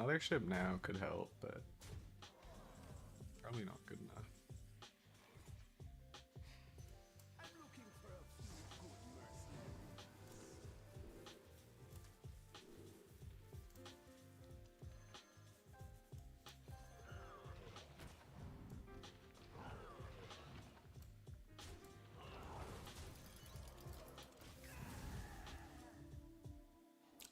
Mothership now could help, but probably not good enough.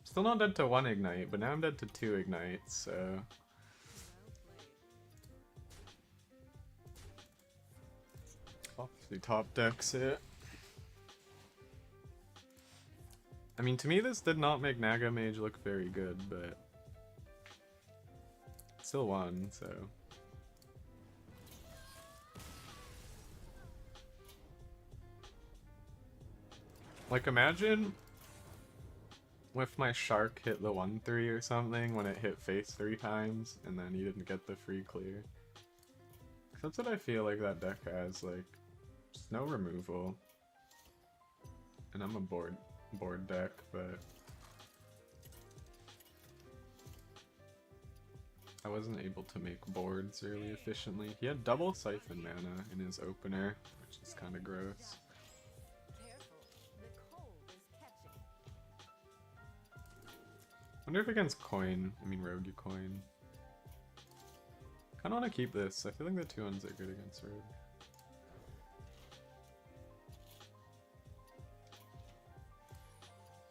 Still not dead to 1 ignite, but now I'm dead to 2 ignites, so... Obviously top decks it. I mean, to me this did not make Naga Mage look very good, but... Still won, so... Like, imagine if my shark hit the 1-3 or something when it hit face 3 times, and then you didn't get the free clear. That's what I feel like that deck has, like, just no removal. And I'm a board deck, but... I wasn't able to make boards really efficiently. He had double Siphon mana in his opener, which is kind of gross. Wonder if against Rogue coin. Kinda wanna keep this. I feel like the 2-1s are good against Rogue.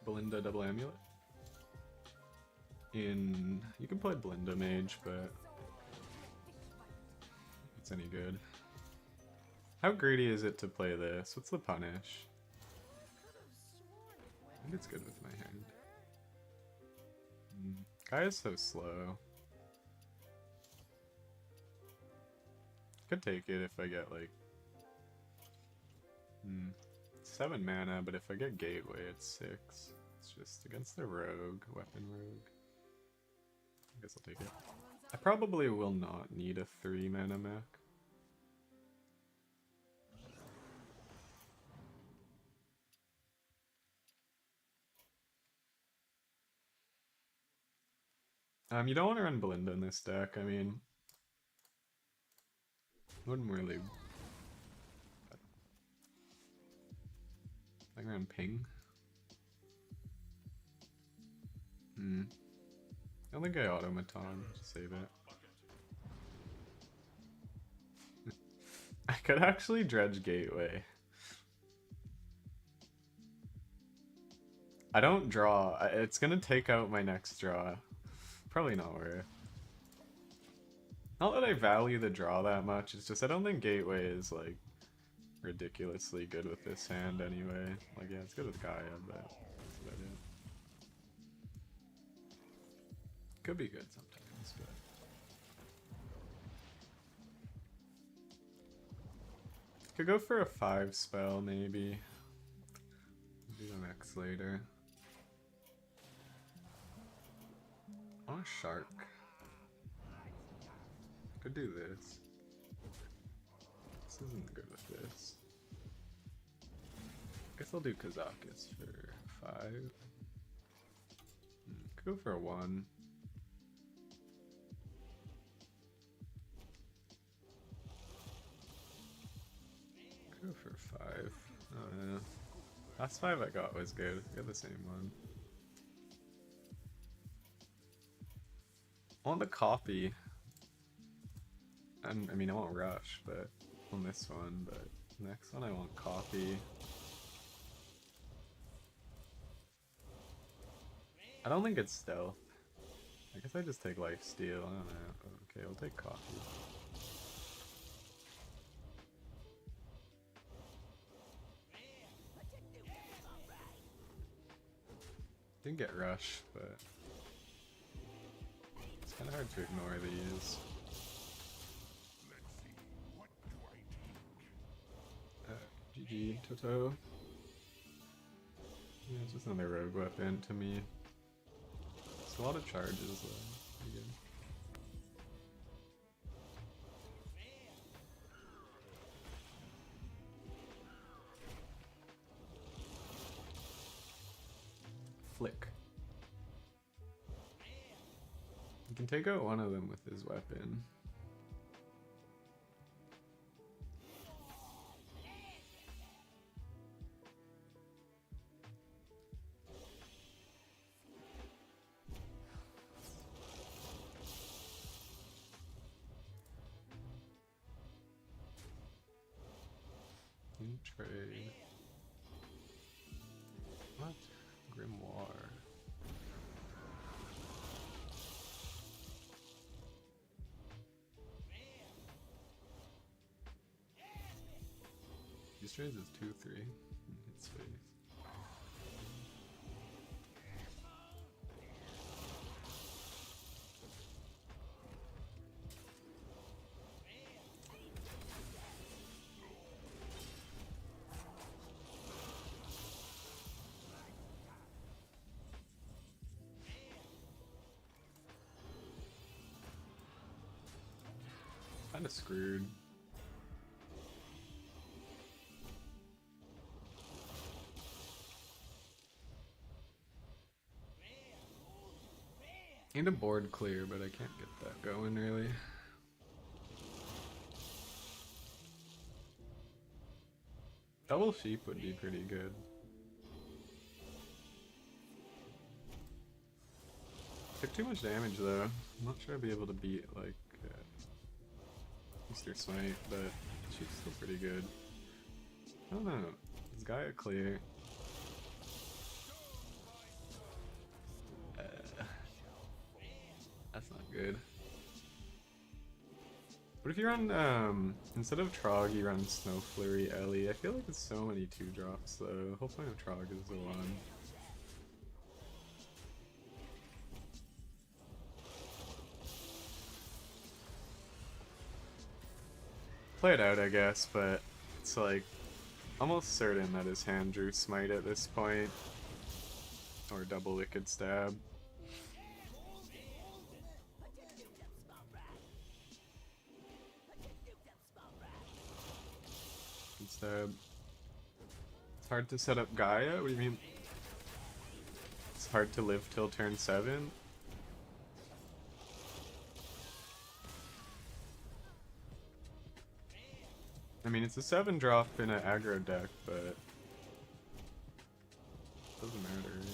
Belinda double amulet. You can play Belinda Mage, but it's any good. How greedy is it to play this? What's the punish? I think it's good with my hand. Guy is so slow. Could take it if I get like 7 mana, but if I get Gateway it's 6. It's just against the rogue, weapon rogue. I guess I'll take it. I probably will not need a 3 mana mech. You don't want to run Belinda in this deck, I mean... Wouldn't really... I can run Ping. I don't think I Automaton, just save it. I could actually dredge Gateway. I don't draw, it's gonna take out my next draw. Probably not worth. Not that I value the draw that much, it's just I don't think Gateway is like ridiculously good with this hand anyway. Like, yeah, it's good with Gaia, but that's about it. Could be good sometimes, but... Could go for a 5 spell, maybe. Do the next later. I want a shark. Could do this. This isn't good with this. Guess I'll do Kazakus for 5. Could go for a 1. Could go for 5. Oh no. Last 5 I got was good. I got the same one. I want the copy. I mean, I want rush, but on this one, but next one I want copy. I don't think it's stealth. I guess I just take lifesteal. I don't know. Okay, we'll take copy. Didn't get rush, but it's kind of hard to ignore these. GG, Toto. Yeah, it's just another rogue weapon to me. It's a lot of charges though. Pretty good. Flick. You can take out one of them with his weapon. Trade. What? Grimoire. These trades is 2-3. Hit space. Kinda screwed. Need a board clear, but I can't get that going really. Double sheep would be pretty good. Took too much damage though. I'm not sure I'd be able to beat like Mr. Smite, but she's still pretty good. I don't know. Is Gaia clear? That's not good. What if you run, instead of Trog, you run Snow Flurry Ellie? I feel like it's so many 2-drops though. Whole point of Trog is the one. Play it out, I guess, but it's like almost certain that his hand drew Smite at this point. Or double Wicked Stab. Stab. It's hard to set up Gaia? What do you mean? It's hard to live till turn 7? I mean, it's a 7-drop in an aggro deck, but it doesn't matter, right?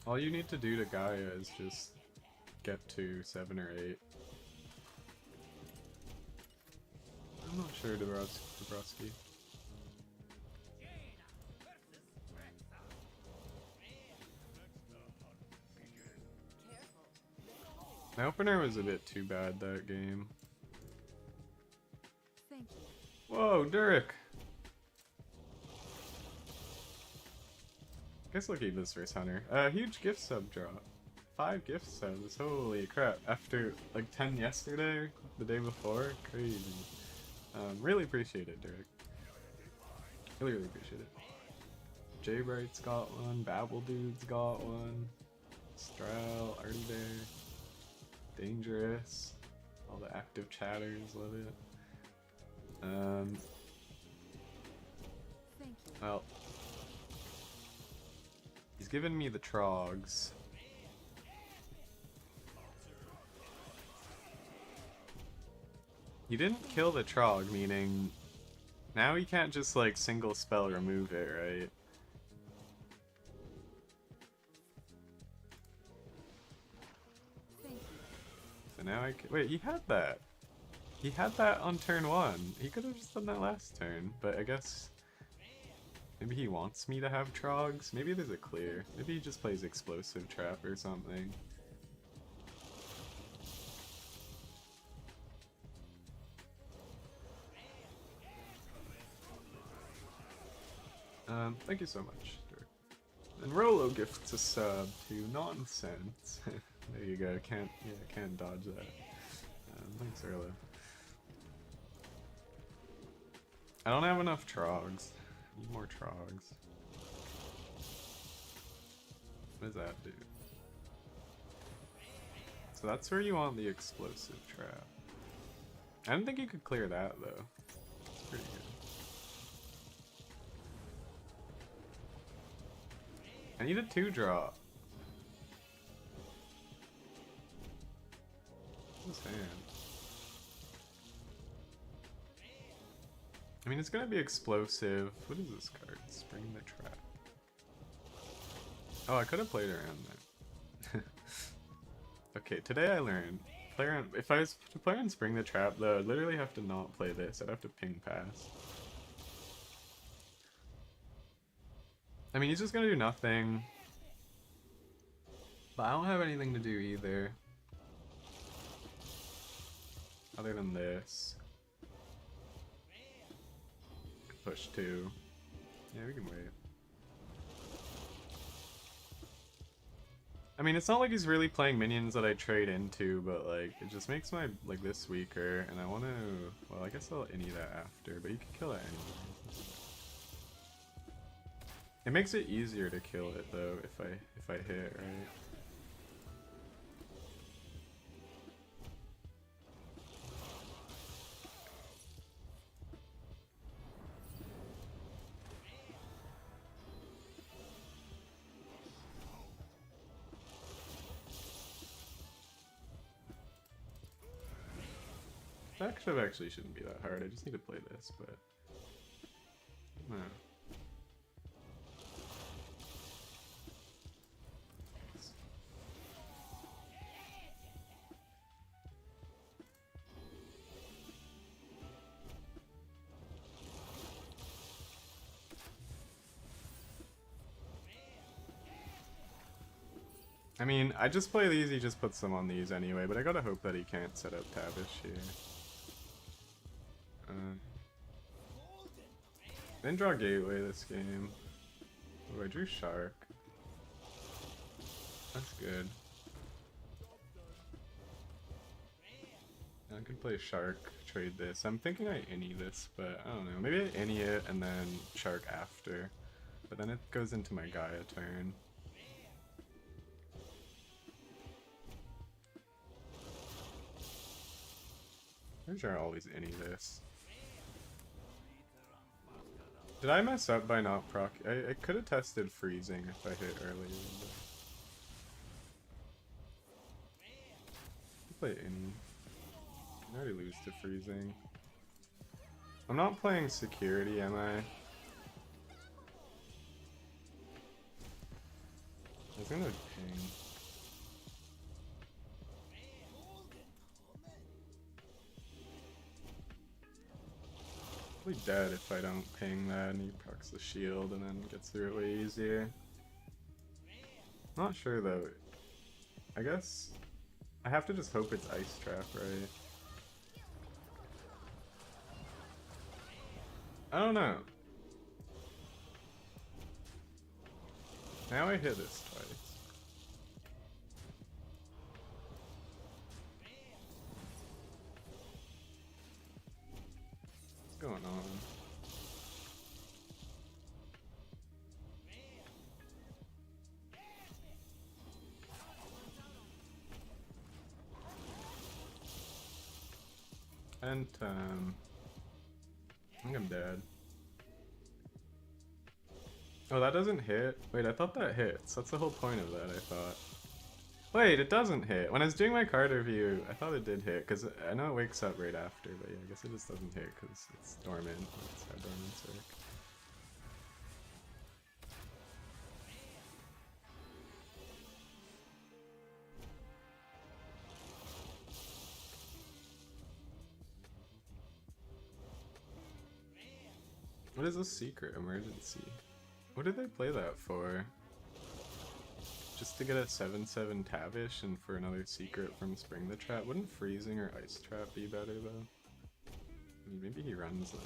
All you need to do to Gaia is just get to 7 or 8. I'm not sure, Dabrowski. My opener was a bit too bad that game. Thank you. Whoa, Durek! Guess I'll keep this versus Hunter. Huge gift sub drop. 5 gift subs, holy crap. After like 10 yesterday, the day before, crazy. Really appreciate it, Derek. Really appreciate it. J Bright's got one, Babble Dude's got one, Stroud, Artie Bear, Dangerous, all the active chatters, love it. Thank you. Well, he's given me the Trogs. He didn't kill the Trog, meaning now he can't just like single spell remove it, right? Thank you. So now I can— wait, he had that. He had that on turn 1. He could have just done that last turn, but I guess maybe he wants me to have Trogs. Maybe there's a clear. Maybe he just plays Explosive Trap or something. Thank you so much, Dirk. And Rolo gifts a sub to Nonsense. There you go. Can't dodge that. Thanks, Rolo. I don't have enough Trogs. I need more Trogs. What does that do? So that's where you want the Explosive Trap. I didn't think you could clear that though. It's pretty good. I need a 2-drop. What's his hand? I mean, it's gonna be explosive. What is this card? Spring the Trap. Oh, I could have played around that. Okay, today I learned. If I was to play on Spring the Trap, though, I'd literally have to not play this. I'd have to ping pass. I mean, he's just gonna do nothing. But I don't have anything to do either. Other than this. Push 2. Yeah, we can wait. I mean, it's not like he's really playing minions that I trade into, but like, it just makes my, like, this weaker, and I want to, well, I guess I'll any that after, but you can kill it anyway. It makes it easier to kill it, though, if I hit, right? That actually shouldn't be that hard. I just need to play this, but no. I mean, I just play these, he just puts them on these anyway, but I gotta hope that he can't set up Tavish here. Didn't draw Gateway this game. Oh, I drew Shark. That's good. I could play Shark, trade this. I'm thinking I any this, but I don't know. Maybe I any it and then Shark after. But then it goes into my Gaia turn. I'm sure I always any this. Did I mess up by not proc? I could have tested freezing if I hit earlier. Play any. I already lose to freezing. I'm not playing security, am I? I was gonna ping. Probably dead if I don't ping that and he procs the shield and then gets through it way easier. Not sure though. I guess I have to just hope it's Ice Trap, right? I don't know. Now I hit this twice. What's going on? And I think I'm dead. Oh, that doesn't hit? Wait, I thought that hits. That's the whole point of that, I thought. Wait, it doesn't hit. When I was doing my card review, I thought it did hit, because I know it wakes up right after, but yeah, I guess it just doesn't hit because it's dormant. That's how dormants work. What is a secret emergency? What did they play that for? Just to get a 7/7 Tavish and for another secret from Spring the Trap? Wouldn't freezing or Ice Trap be better though? I mean, maybe he runs them,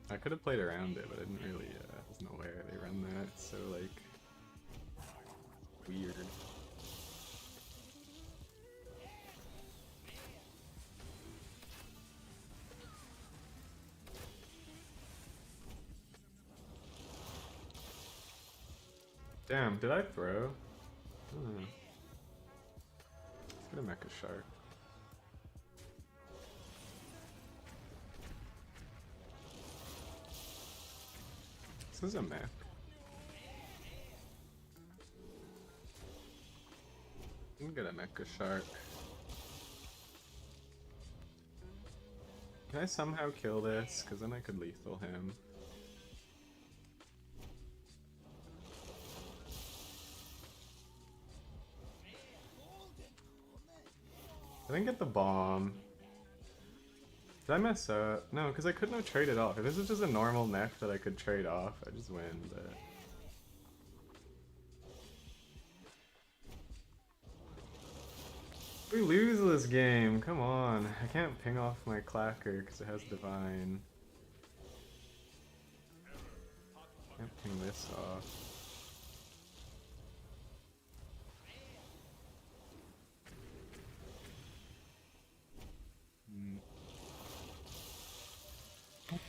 but I could have played around it, but I didn't really, wasn't aware they run that. It's so like weird. Damn, did I throw? Let's get a Mecha Shark. This is a mech. I'm gonna mecha shark. Can I somehow kill this? Because then I could lethal him. I didn't get the bomb. Did I mess up? No, because I couldn't have traded off. If this is just a normal mech that I could trade off, I just win, but... We lose this game, come on. I can't ping off my clacker because it has divine. Can't ping this off.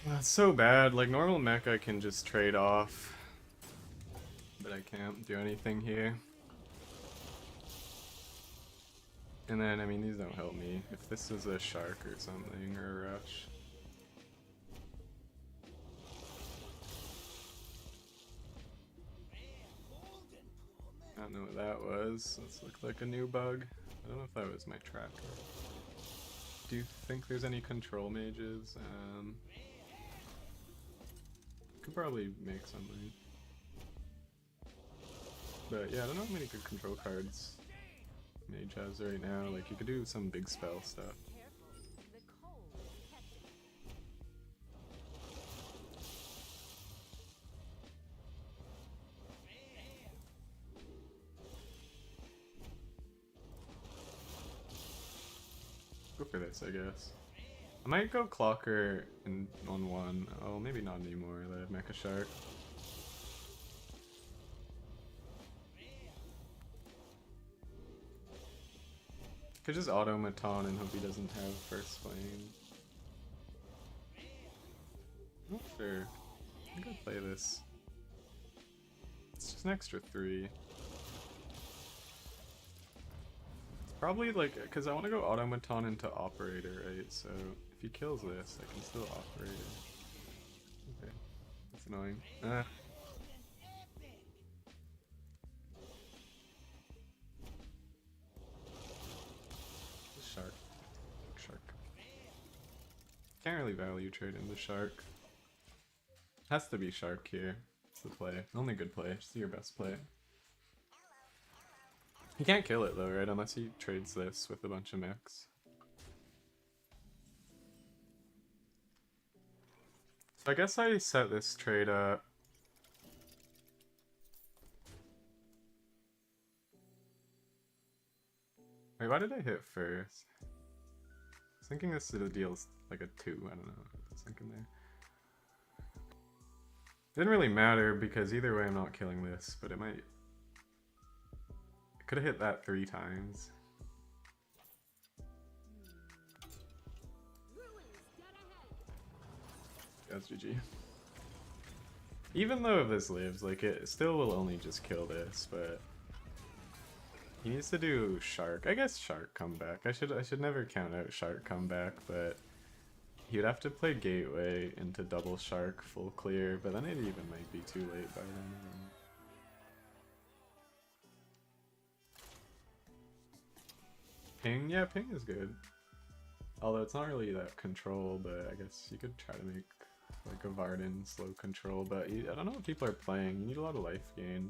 That's so bad. Like, normal mech I can just trade off. But I can't do anything here. And then, I mean, these don't help me. If this was a shark or something, or a rush. I don't know what that was. This looked like a new bug. I don't know if that was my tracker. Do you think there's any control mages? Could probably make something. But yeah, I don't know how many good control cards Mage has right now. Like, you could do some big spell stuff. Go for this, I guess. I might go Clocker in on one. Oh, maybe not anymore. That I have Mecha Shark. Could just automaton and hope he doesn't have first flame. Not sure. I'm gonna play this. It's just an extra 3. It's probably like, because I want to go automaton into operator, right? So if he kills this, I can still operate it. Okay, that's annoying. Shark. Can't really value trade into shark. Has to be shark here. It's the play. Only good play. Just your best play. He can't kill it though, right? Unless he trades this with a bunch of mechs. So I guess I set this trade up. Wait, why did I hit first? I was thinking this deals like a 2. I don't know. I was thinking there. Didn't really matter because either way I'm not killing this, but it might. I could have hit that 3 times. That's GG. Even though if this lives, like, it still will only just kill this, but he needs to do shark. I guess shark comeback. I should never count out shark comeback, but he would have to play gateway into double shark full clear, but then it even might be too late by then. Ping? Yeah, ping is good. Although it's not really that control, but I guess you could try to make like a Varden slow control, but I don't know what people are playing. You need a lot of life gain.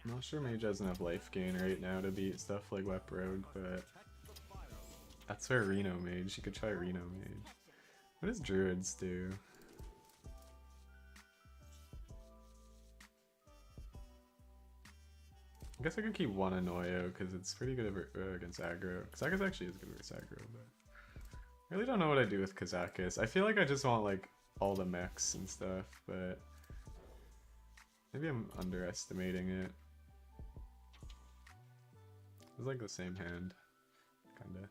I'm not sure Mage doesn't have life gain right now to beat stuff like Wep Rogue, but that's where Reno Mage. You could try Reno Mage. What does Druids do? I guess I could keep one Annoyo because it's pretty good against aggro. Kazakus actually is good against aggro, but I really don't know what I do with Kazakus. I feel like I just want like all the mechs and stuff, but maybe I'm underestimating it. It's like the same hand, kinda.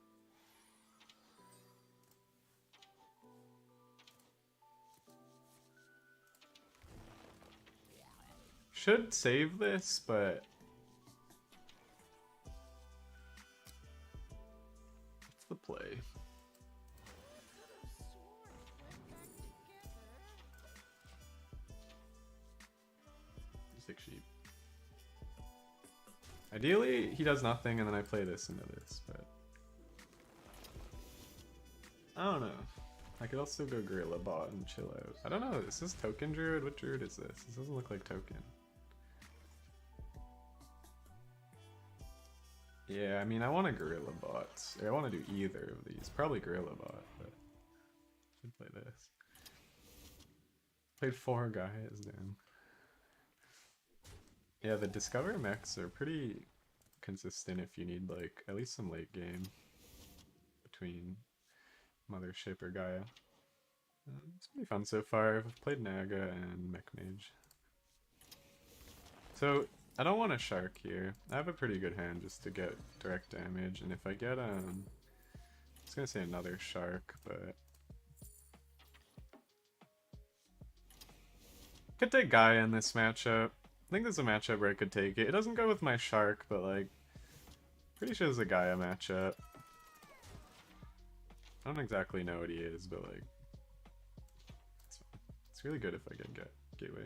Should save this, but what's the play? Sick sheep. Ideally, he does nothing and then I play this into this, but... I don't know. I could also go Gorilla Bot and chill out. I don't know, is this Token Druid? What Druid is this? This doesn't look like Token. Yeah, I mean, I want a Gorilla Bot. I want to do either of these. Probably Gorilla Bot, but... I should play this. Played 4 guys, damn. Yeah, the Discover mechs are pretty consistent if you need, like, at least some late game between Mothership or Gaia. It's pretty fun so far. I've played Naga and Mech Mage. So, I don't want a Shark here. I have a pretty good hand just to get direct damage, and if I get, I was gonna say another Shark, but... Could take Gaia in this matchup. I think there's a matchup where I could take it. It doesn't go with my Shark, but like, pretty sure it's a Gaia matchup. I don't exactly know what he is, but like, it's really good if I get Gateway.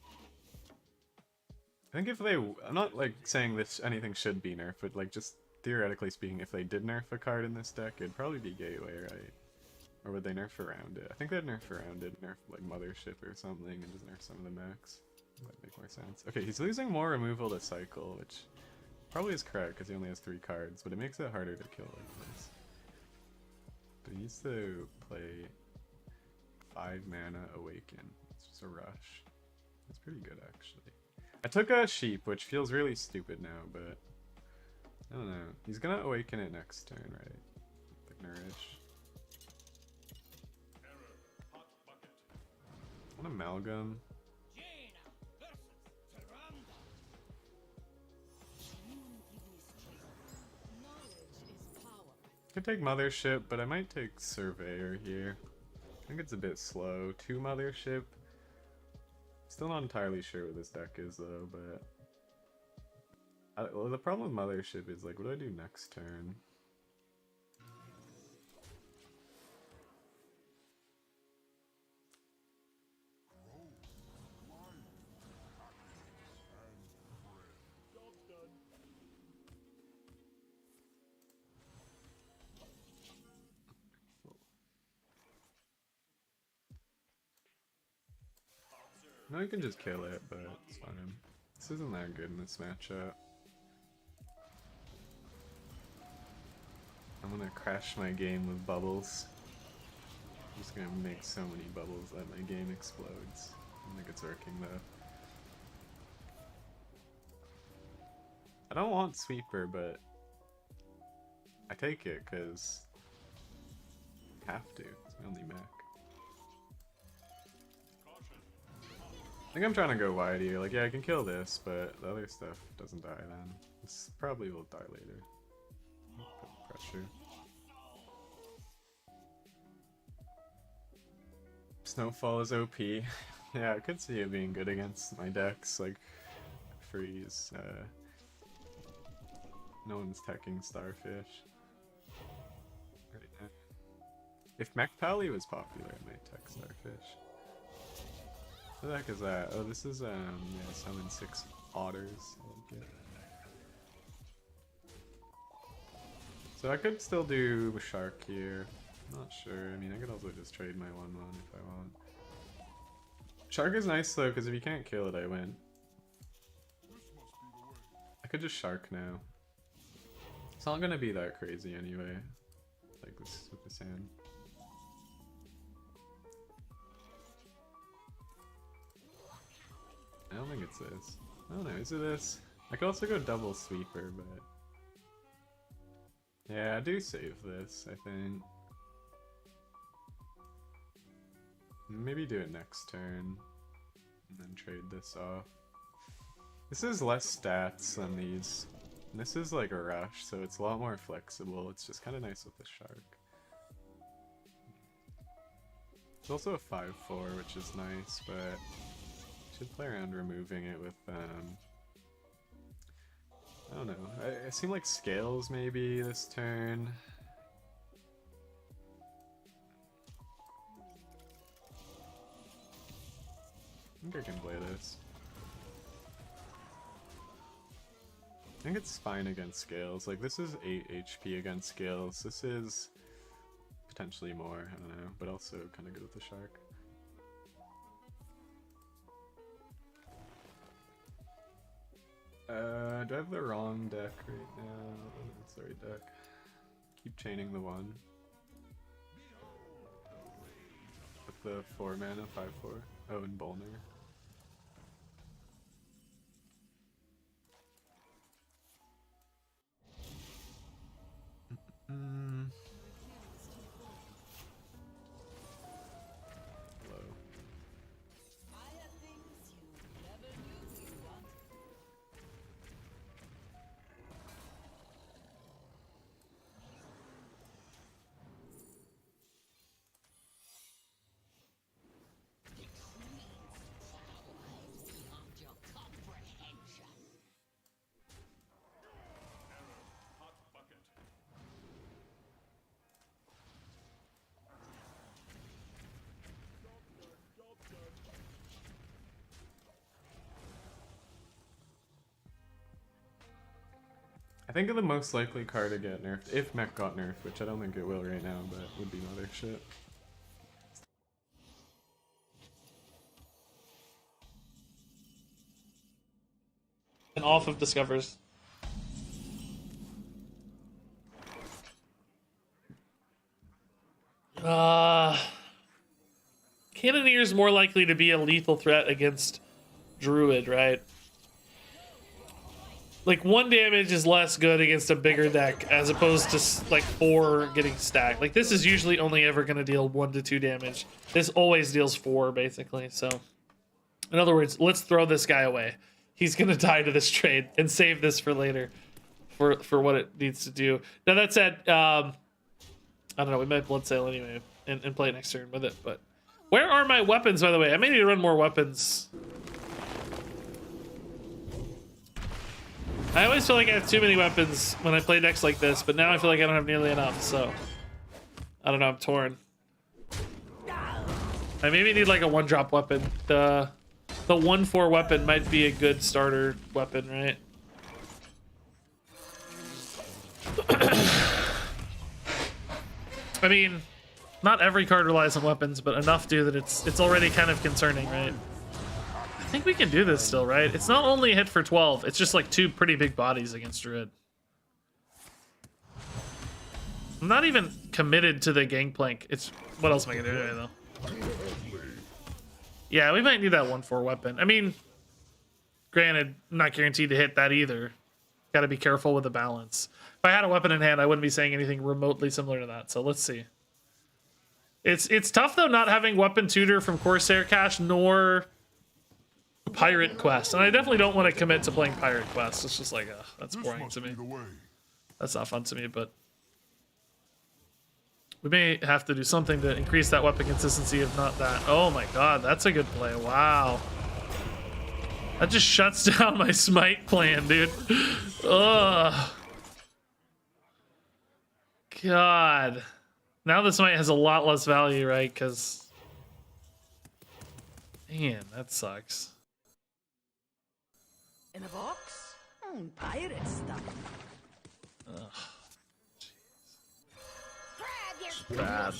I think if they, I'm not like saying this anything should be nerfed, but like just theoretically speaking, if they did nerf a card in this deck, it'd probably be Gateway, right? Or would they nerf around it? I think they'd nerf around it, nerf like Mothership or something, and just nerf some of the mechs. That might make more sense. Okay, he's losing more removal to cycle, which probably is correct because he only has 3 cards, but it makes it harder to kill like this. But he needs to play 5 mana Awaken. It's just a rush. That's pretty good actually. I took a Sheep, which feels really stupid now, but I don't know. He's gonna Awaken it next turn, right? Like Nourish. An Amalgam. Could take Mothership, but I might take Surveyor here. I think it's a bit slow. 2 Mothership. Still not entirely sure what this deck is though, but... well, the problem with Mothership is like, what do I do next turn? No, you can just kill it, but it's fine. This isn't that good in this matchup. I'm gonna crash my game with bubbles. I'm just gonna make so many bubbles that my game explodes. I don't think it's working though. I don't want Sweeper, but I take it because I have to. It's my only mech. I think I'm trying to go wide here. Like, yeah, I can kill this, but the other stuff doesn't die then. This probably will die later. Put pressure. Snowfall is OP. Yeah, I could see it being good against my decks, like Freeze. No one's teching Starfish. Right now. If Mech Pally was popular, I might tech Starfish. What the heck is that? Oh, this is, yeah, summon 6 otters. I like it. So I could still do Shark here. I'm not sure. I mean, I could also just trade my 1-1 if I want. Shark is nice though, because if you can't kill it, I win. I could just Shark now. It's not gonna be that crazy anyway. Like this with this hand. I don't think it's this. I don't know, is it this? I could also go double Sweeper, but... Yeah, I do save this, I think. Maybe do it next turn. And then trade this off. This is less stats than these. And this is like a rush, so it's a lot more flexible. It's just kind of nice with the Shark. It's also a 5-4, which is nice, but... should play around removing it with, I don't know. I seem like Scales maybe this turn. I think I can play this. think it's fine against scales. Like, this is 8 HP against scales. This is potentially more, I don't know, but also kind of good with the shark. Do I have the wrong deck right now? That's the right deck. Keep chaining the 1. With the 4 mana, 5/4. Oh, and Bolner. I think of the most likely card to get nerfed, if Mech got nerfed, which I don't think it will right now, but would be Mother shit. And off of Discovers. Cannoneer's more likely to be a lethal threat against Druid, right? Like 1 damage is less good against a bigger deck as opposed to like 4 getting stacked. Like this is usually only ever going to deal 1 to 2 damage. This always deals 4 basically. So in other words, let's throw this guy away. He's going to die to this trade and save this for later for what it needs to do. Now that said, I don't know, we might blood sale anyway and play next turn with it. But where are my weapons, by the way? I may need to run more weapons. I always feel like I have too many weapons when I play decks like this, but now I feel like I don't have nearly enough, so I don't know, I'm torn. I maybe need like a 1-drop weapon. The 1/4 weapon might be a good starter weapon, right? I mean, not every card relies on weapons, but enough do that it's already kind of concerning, right? I think we can do this still, right? It's not only a hit for 12, it's just like 2 pretty big bodies against Druid. I'm not even committed to the Gangplank. It's what else am I gonna do anyway, though? Yeah, we might need that 1/4 weapon. I mean, granted, I'm not guaranteed to hit that either. Gotta be careful with the balance. If I had a weapon in hand, I wouldn't be saying anything remotely similar to that, so let's see. It's tough, though, not having Weapon Tutor from Corsair Cache, nor Pirate Quest. And I definitely don't want to commit to playing Pirate Quest. It's just like, that's boring to me. That's not fun to me, but we may have to do something to increase that weapon consistency, if not that. Oh my god, that's a good play. Wow. That just shuts down my smite plan, dude. Ugh. God. Now the smite has a lot less value, right? Because, man, that sucks. In a box? Pirate stuff. Ugh. Bad.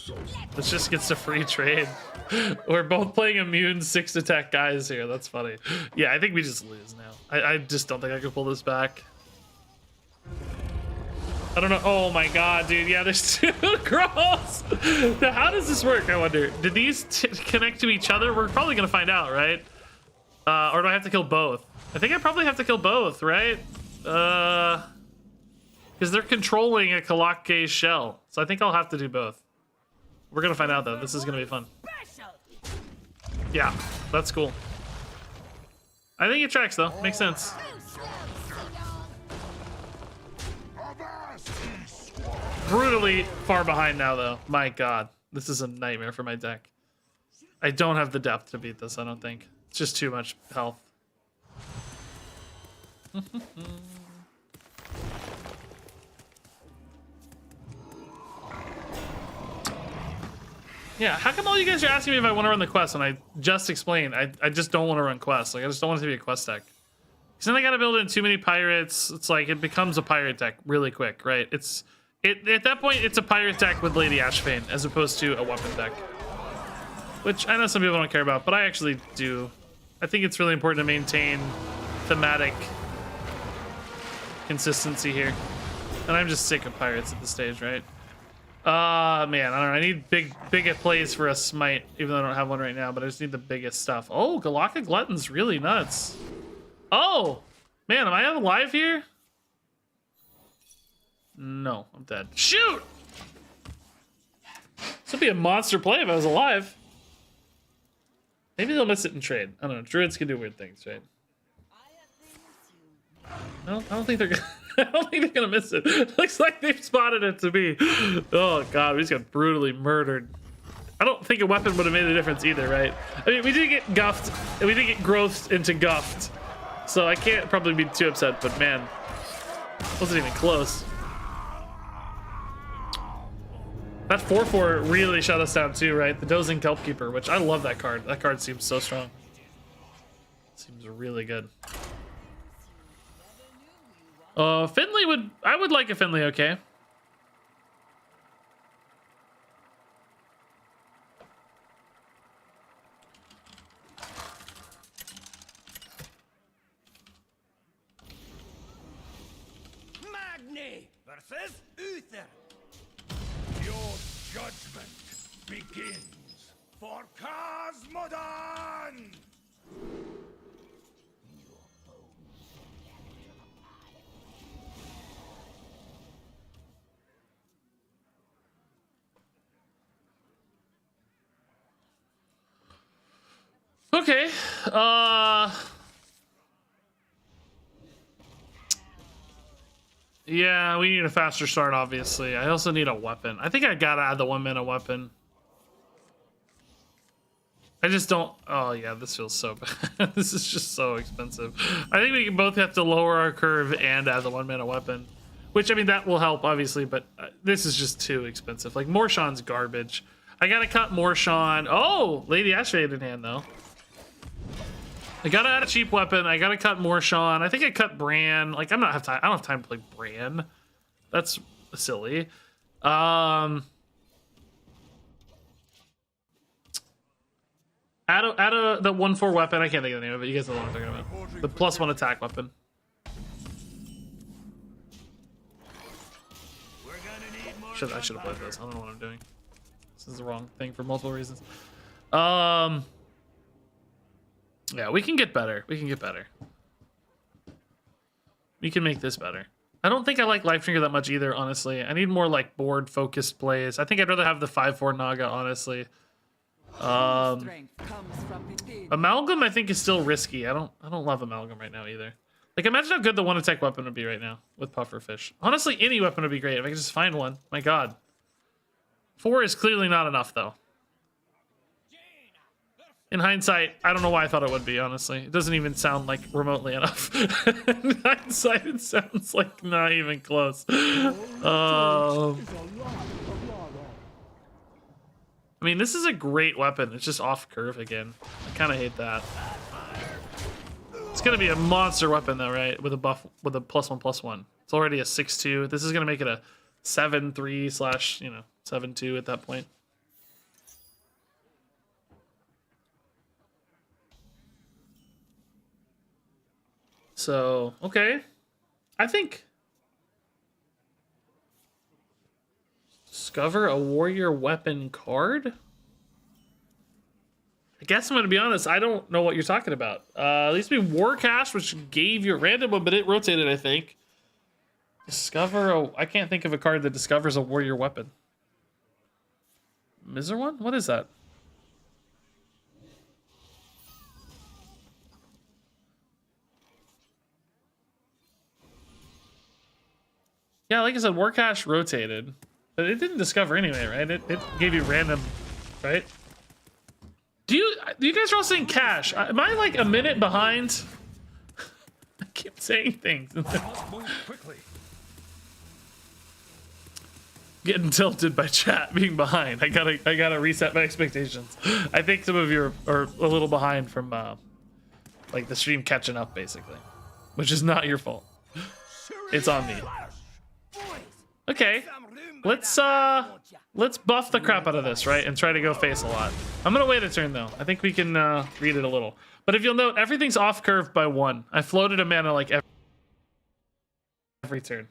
This just gets a free trade. We're both playing immune 6 attack guys here. That's funny. Yeah, I think we just lose now. I just don't think I can pull this back. I don't know. Oh my god, dude. Yeah, there's 2 girls. Now, how does this work, I wonder? Did these connect to each other? We're probably going to find out, right? Or do I have to kill both? I think I probably have to kill both, right? Because they're controlling a Kalakke's shell. So I think I'll have to do both. We're going to find out, though. This is going to be fun. Yeah, that's cool. I think it tracks, though. Makes sense. Brutally far behind now, though. My god. This is a nightmare for my deck. I don't have the depth to beat this, I don't think. It's just too much health. Yeah, how come all you guys are asking me if I want to run the quest when I just explained I just don't want to run quests. Like, I just don't want it to be a quest deck. Because then I gotta build in too many pirates. It's like it becomes a pirate deck really quick, right? At that point, it's a pirate deck with Lady Ashfane as opposed to a weapon deck. Which I know some people don't care about, but I actually do. I think it's really important to maintain thematic consistency here. And I'm just sick of pirates at this stage, right? Man, I don't know. I need big plays for a smite, even though I don't have one right now, but I just need the biggest stuff. Oh, Galactic Glutton's really nuts. Oh, man, am I alive here? No, I'm dead. Shoot! This would be a monster play if I was alive. Maybe they'll miss it in trade. I don't know. Druids can do weird things, right? I don't think they're gonna I don't think they're gonna miss it. Looks like they've spotted it to me. Oh god, we just got brutally murdered. I don't think a weapon would have made a difference either, right? I mean, we did get guffed, and we did get growthed into guffed. So I can't probably be too upset, but man, wasn't even close. That 4/4 really shut us down too, right? The Dozing Kelpkeeper, which I love that card. That card seems so strong. Seems really good. Finley I would like a Finley, okay. Magni versus Uther. Your judgment begins for Cosmodon! Okay, yeah, we need a faster start, obviously. I also need a weapon. I think I gotta add the 1 mana weapon. I just don't... Oh, yeah, this feels so bad. This is just so expensive. I think we can both have to lower our curve and add the 1 mana weapon. Which, I mean, that will help, obviously, but this is just too expensive. Like, Morshan's garbage. I gotta cut Morshan. Oh, Lady Ashfade in hand, though. I gotta add a cheap weapon. I gotta cut Morshan. I think I cut Bran. Like, I don't have time to play Bran. That's silly. Add the 1/4 weapon. I can't think of the name of it. You guys know what I'm talking about. The +1 attack weapon. I should have played this. I don't know what I'm doing. This is the wrong thing for multiple reasons. Yeah, we can get better. We can get better. We can make this better. I don't think I like Lifebringer that much either, honestly. I need more like board focused plays. I think I'd rather have the 5/4 Naga, honestly. Amalgam I think is still risky. I don't love Amalgam right now either. Like, imagine how good the 1 attack weapon would be right now with Pufferfish. Honestly, any weapon would be great if I could just find one. My god. 4 is clearly not enough though. In hindsight, I don't know why I thought it would be, honestly. It doesn't even sound like remotely enough. In hindsight, it sounds like not even close. I mean, this is a great weapon. It's just off curve again. I kind of hate that. It's going to be a monster weapon, though, right? With a buff, with a +1/+1. It's already a 6/2. This is going to make it a 7/3 / 7/2 at that point. So, okay. I think discover a warrior weapon card? I guess I'm going to be honest, I don't know what you're talking about. At least be Warcash, which gave you a random one, but it rotated, I think. I can't think of a card that discovers a warrior weapon. Is there one? What is that? Yeah, like I said, Warcash rotated, but it didn't discover anyway, right? It gave you random, right? You guys are all saying cash? Am I like a minute behind? I keep saying things. Must move quickly. Getting tilted by chat being behind. I gotta reset my expectations. I think some of you are a little behind from like the stream catching up, basically. which is not your fault. It's on me. Okay, let's buff the crap out of this, right, and try to go face a lot. I'm gonna wait a turn though. I think we can read it a little. But if you'll note, everything's off curve by 1. I floated a mana like every turn.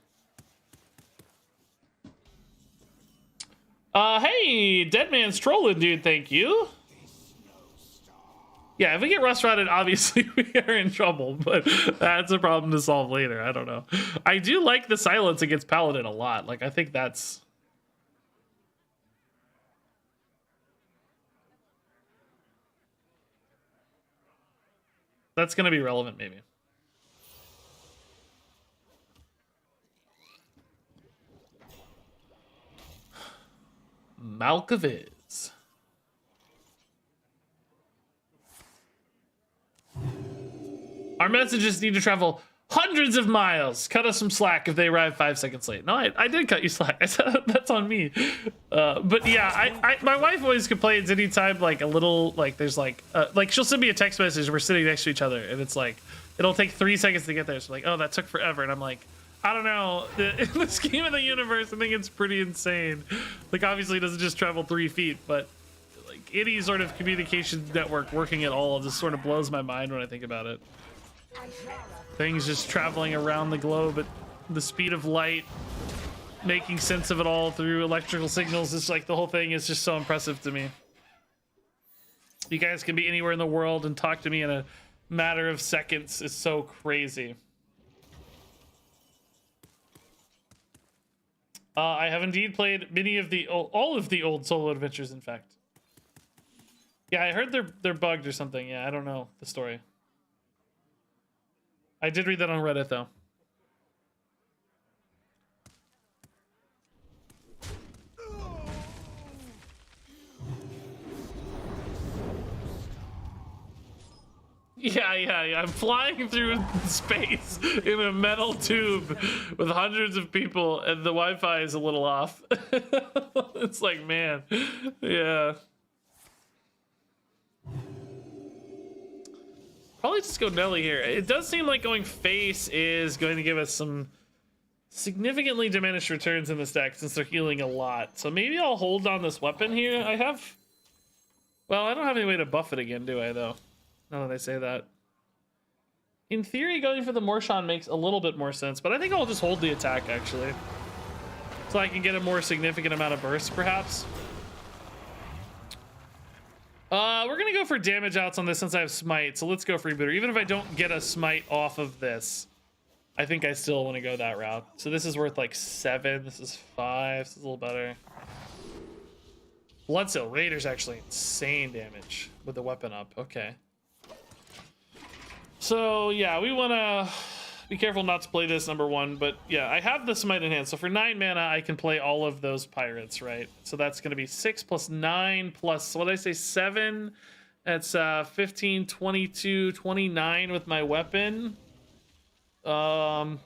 Hey, Dead Man's trolling, dude. Thank you. Yeah, if we get rust rotted, obviously we are in trouble, but that's a problem to solve later. I don't know. I do like the silence against Paladin a lot. Like, I think that's gonna be relevant, maybe. Malkovich. Our messages need to travel hundreds of miles. Cut us some slack if they arrive 5 seconds late. No, I did cut you slack. I said that's on me. But yeah, my wife always complains anytime like a little like there's like she'll send me a text message. We're sitting next to each other, and it's like it'll take 3 seconds to get there. So like, oh, that took forever, and I'm like, I don't know. In the scheme of the universe, I think it's pretty insane. Like, obviously, it doesn't just travel 3 feet, but like any sort of communication network working at all just sort of blows my mind when I think about it. Things just traveling around the globe at the speed of light, making sense of it all through electrical signals. It's like the whole thing is just so impressive to me. You guys can be anywhere in the world and talk to me in a matter of seconds. It's so crazy. I have indeed played many of all of the old solo adventures, in fact. Yeah, I heard they're bugged or something. Yeah, I don't know the story. I did read that on Reddit, though. Yeah. I'm flying through space in a metal tube with hundreds of people, and the Wi-Fi is a little off. It's like, man, yeah. Probably just go Nelly here. It does seem like going face is going to give us some significantly diminished returns in this deck since they're healing a lot. So maybe I'll hold on this weapon here. Well, I don't have any way to buff it again, do I, though? Now that I say that. In theory, going for the Morshan makes a little bit more sense, but I think I'll just hold the attack, actually. So I can get a more significant amount of burst, perhaps. We're gonna go for damage outs on this since I have smite, so let's go freebooter. Even if I don't get a smite off of this, I think I still want to go that route. So this is worth like 7, this is 5, this is a little better. Bloodseal Raider's actually insane damage with the weapon up. Okay. So yeah, we want to be careful not to play this, number 1. But yeah, I have the smite in hand. So for 9 mana, I can play all of those pirates, right? So that's going to be 6 plus 9 plus, what did I say, 7? That's 15, 22, 29 with my weapon. Plus,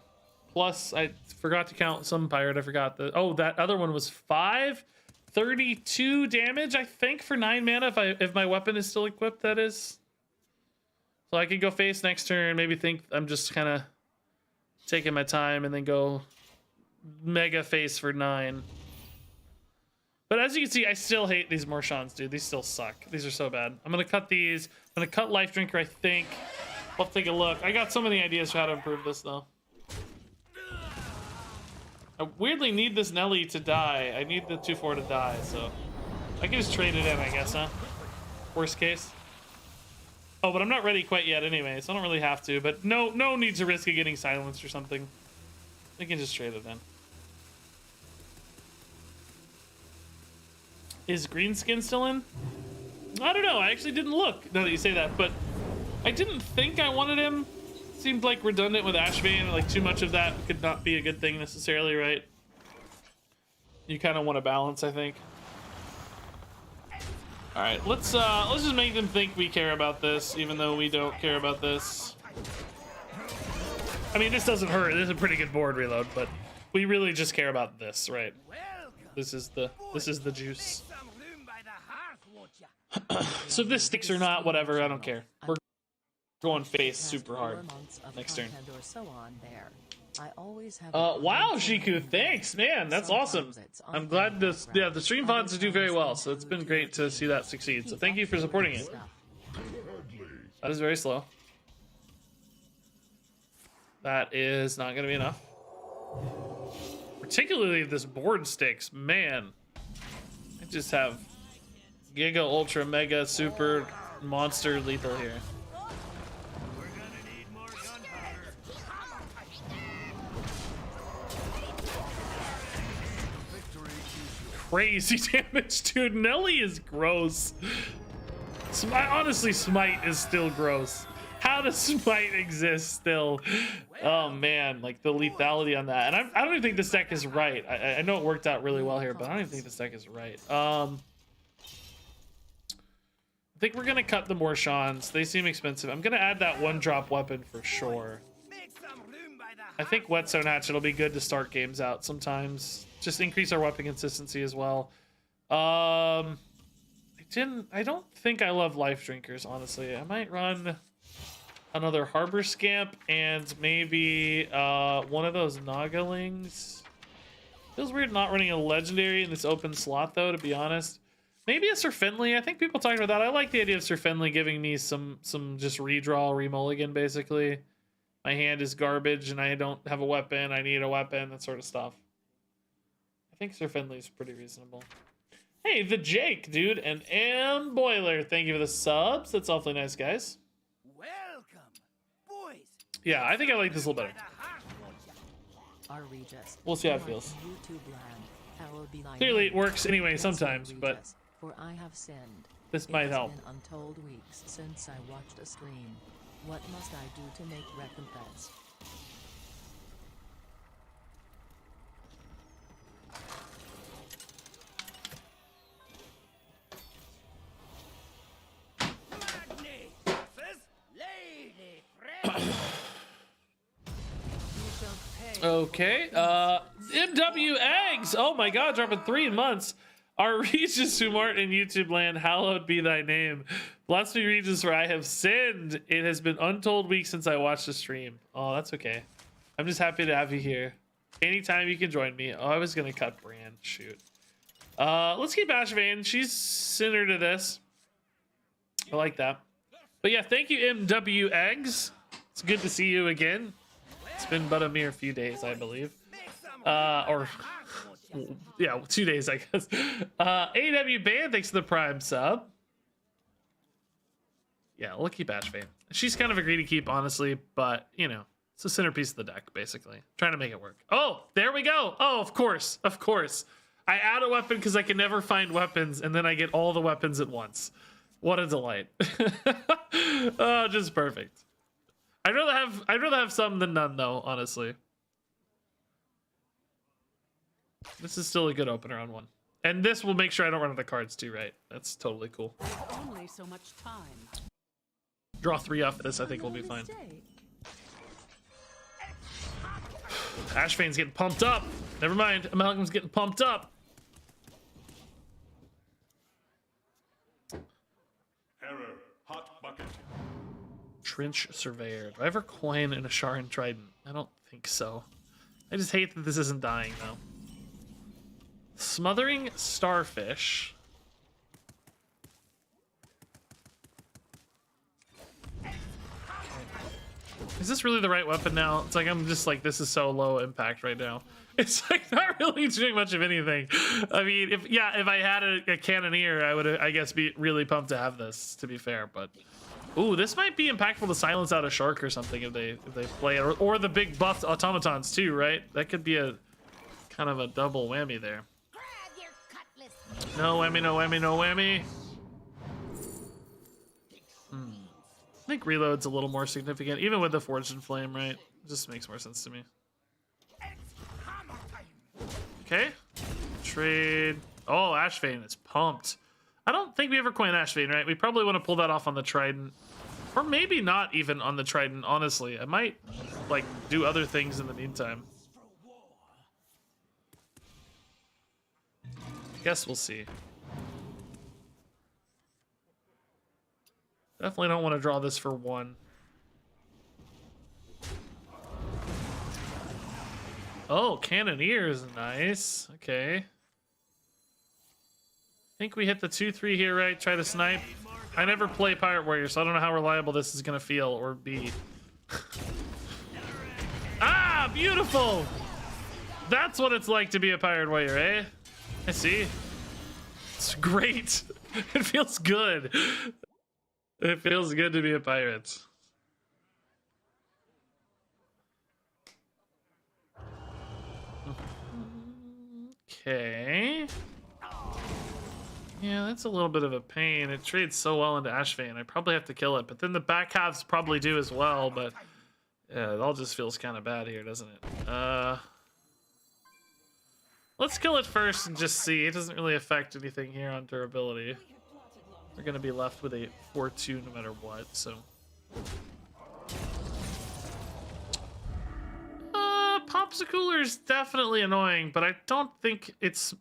I forgot to count some pirate. I forgot that other one was 5. 32 damage, I think, for 9 mana if my weapon is still equipped, that is. So I could go face next turn, maybe think I'm just kind of taking my time and then go mega face for 9. But as you can see, I still hate these Morshans, dude. These still suck. These are so bad. I'm going to cut these. I'm going to cut Life Drinker, I think. I'll take a look. I got so many ideas for how to improve this, though. I weirdly need this Nelly to die. I need the 2/4 to die, so I can just trade it in, I guess, huh? Worst case. Oh, but I'm not ready quite yet anyway, so I don't really have to. But no need to risk it getting silenced or something. I can just trade it in. Is Greenskin still in? I don't know. I actually didn't look, now that you say that. But I didn't think I wanted him. Seemed like redundant with Ashbane. Like, too much of that could not be a good thing necessarily, right? You kind of want to balance, I think. All right, let's just make them think we care about this, even though we don't care about this. I mean, this doesn't hurt. This is a pretty good board reload, but we really just care about this, right? This is the juice. So if this sticks or not, whatever, I don't care. We're going face Past super 4 hard months of next turn. content or so on there. I always have Wow, Shiku, thanks, man. That's awesome. I'm glad this, yeah, the stream pods do very well, so it's been great to see that succeed. So thank you for supporting it. That is very slow. That is not going to be enough. Particularly if this board sticks, man. I just have Giga, Ultra, Mega, Super, Monster, Lethal here. We're gonna need more gunpowder. Crazy damage, dude. Nelly is gross. Honestly, Smite is still gross. How does Smite exist still? Oh man, like the lethality on that. And I don't even think this deck is right. I know it worked out really well here, but I don't even think this deck is right. I think we're gonna cut the Morshans. They seem expensive. I'm gonna add that 1-drop weapon for sure. Make some room by the I think Whetstone Hatchet will be good to start games out sometimes. Just increase our weapon consistency as well. I don't think I love Life Drinkers, honestly. I might run another Harbor Scamp and maybe one of those Nagalings. Feels weird not running a legendary in this open slot though, to be honest. Maybe a Sir Finley. I think people talked about that. I like the idea of Sir Finley giving me some just redraw, remulligan basically. My hand is garbage and I don't have a weapon. I need a weapon, that sort of stuff. I think Sir Finley's pretty reasonable. Hey, the Jake, dude, and M Boiler. Thank you for the subs. That's awfully nice, guys. welcome, boys. Yeah, I think I like this a little better. Our Regis. We'll see how it feels. YouTube land, hallowed be thy Clearly it name. works anyway Blessed sometimes, but Regis, for I have sinned. this It might has help. been untold weeks since I watched a stream. What must I do to make recompense? Magnificent lady friend. You shall pay. Okay, MW Eggs! Oh my god, dropping 3 in months. Our Regis who art in YouTube land, hallowed be thy name. Bless me, Regis, for I have sinned. It has been untold weeks since I watched the stream. Oh, that's okay. I'm just happy to have you here. Anytime you can join me. Oh, I was gonna cut Bran. Shoot. Let's keep Ashvane. She's sinner to this. I like that. But yeah, thank you, MW Eggs. It's good to see you again. It's been but a mere few days, I believe. Or yeah, 2 days, I guess. AW Band, thanks for the Prime sub. Yeah, we'll keep Ashvane. She's kind of a greedy keep, honestly, but you know, it's a centerpiece of the deck, basically. Trying to make it work. Oh, there we go. Oh, of course, of course. I add a weapon because I can never find weapons, and then I get all the weapons at once. What a delight. Oh, just perfect. I'd rather have some than none, though, honestly. This is still a good opener on one. And this will make sure I don't run out of cards too, right? That's totally cool. Only so much time. Draw 3 off of this, I think we'll be fine. Ashvane's getting pumped up. Never mind, Amalgam's getting pumped up. Error. Hot bucket. Trench Surveyor. Do I ever coin in a Sharan Trident? I don't think so. I just hate that this isn't dying, though. Smothering Starfish. Okay. Is this really the right weapon now? It's like I'm just like, this is so low impact right now. It's like not really doing much of anything. I mean, if I had a Cannoneer, I would, I guess, be really pumped to have this, to be fair, but ooh, this might be impactful to silence out a shark or something if they play it, or the big buffed automatons too, right? That could be a kind of a double whammy there. No whammy, no whammy, no whammy. I think reload's a little more significant, even with the Forged in Flame, right? It just makes more sense to me. Okay. Trade. Oh, Ashvane is pumped. I don't think we ever coin Ashvane, right? We probably want to pull that off on the Trident. Or maybe not even on the Trident, honestly. I might, like, do other things in the meantime. Guess we'll see. Definitely don't want to draw this for 1. Oh, Cannoneer is nice. Okay. I think we hit the 2-3 here, right? Try to snipe. I never play Pirate Warrior, so I don't know how reliable this is gonna feel or be. Ah, beautiful! That's what it's like to be a Pirate Warrior, eh? I see. It's great. It feels good. It feels good to be a pirate. Okay. Yeah, that's a little bit of a pain. It trades so well into Ashvane. I probably have to kill it, but then the back halves probably do as well, but yeah, it all just feels kind of bad here, doesn't it? Let's kill it first and just see. It doesn't really affect anything here on durability. We're gonna be left with a 4-2 no matter what, so. Popsicle is definitely annoying, but I don't think it's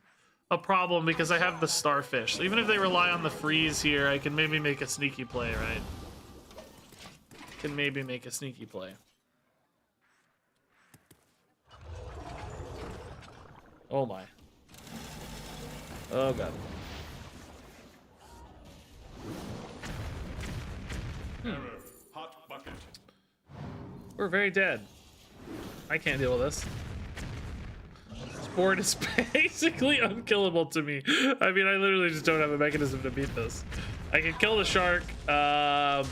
a problem because I have the starfish. So even if they rely on the freeze here, I can maybe make a sneaky play, right? Can maybe make a sneaky play. Oh my. Oh god. Error. Hot bucket. We're very dead. I can't deal with this. This board is basically unkillable to me. I mean, I literally just don't have a mechanism to beat this. I can kill the shark, but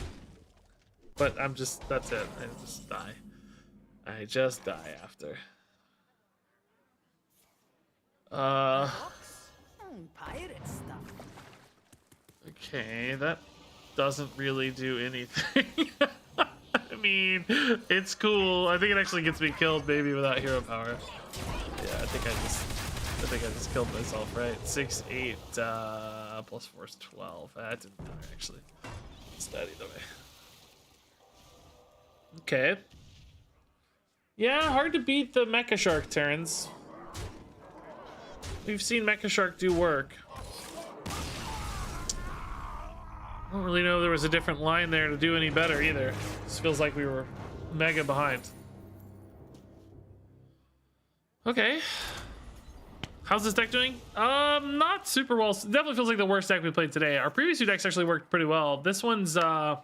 I'm just, that's it. I just die. I just die after. Pirate stuff. Okay, that doesn't really do anything. I mean, it's cool. I think it actually gets me killed maybe without hero power. Yeah, I think I just killed myself, right? 6, 8, plus 4 is 12. That didn't matter actually. It's dead either way. Okay. Yeah, hard to beat the Mecha Shark turns. We've seen Mecha Shark do work. I don't really know if there was a different line there to do any better either. This feels like we were mega behind. Okay. How's this deck doing? Not super well. Definitely feels like the worst deck we played today. Our previous two decks actually worked pretty well. This one's 1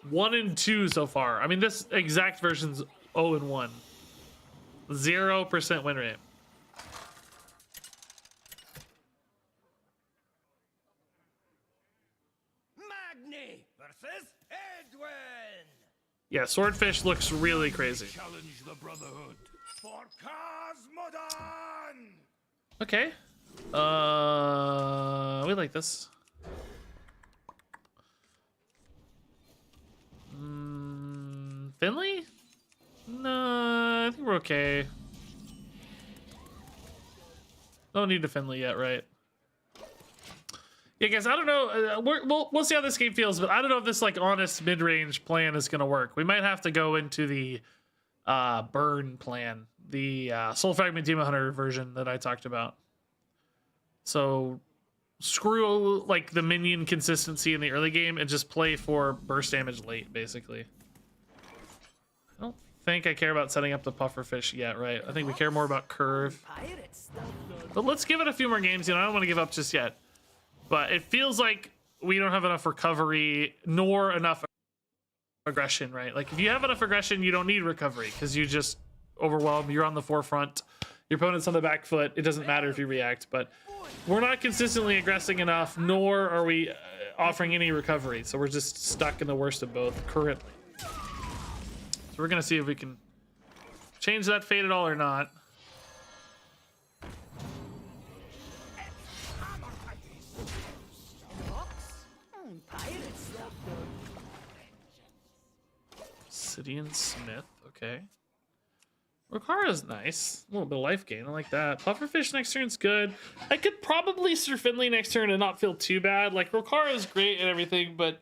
and 2 so far. I mean, this exact version's 0 and 1. 0% win rate. Versus Edwin. Yeah, Swordfish looks really crazy. Challenge the Brotherhood for Cosmodon. Okay. We like this. Finley? No, I think we're okay. Don't need to Finley yet, right? Yeah, guys, I don't know. We'll see how this game feels, but I don't know if this like honest mid-range plan is gonna work. We might have to go into the burn plan, the Soul Fragment Demon Hunter version that I talked about. So screw like the minion consistency in the early game and just play for burst damage late, basically. I don't think I care about setting up the pufferfish yet, right? I think we care more about curve. Pirate stuff. But let's give it a few more games. You know, I don't want to give up just yet. But it feels like we don't have enough recovery nor enough aggression, right? Like if you have enough aggression, you don't need recovery because you just overwhelm. You're on the forefront. Your opponent's on the back foot. It doesn't matter if you react, but we're not consistently aggressing enough, nor are we offering any recovery. So we're just stuck in the worst of both currently. So we're going to see if we can change that fate at all or not. Pirate stuff. Obsidian Smith, okay. Rokara's nice. A little bit of life gain, I like that. Pufferfish next turn's good. I could probably Sir Finley next turn and not feel too bad. Like, Rokara is great and everything, but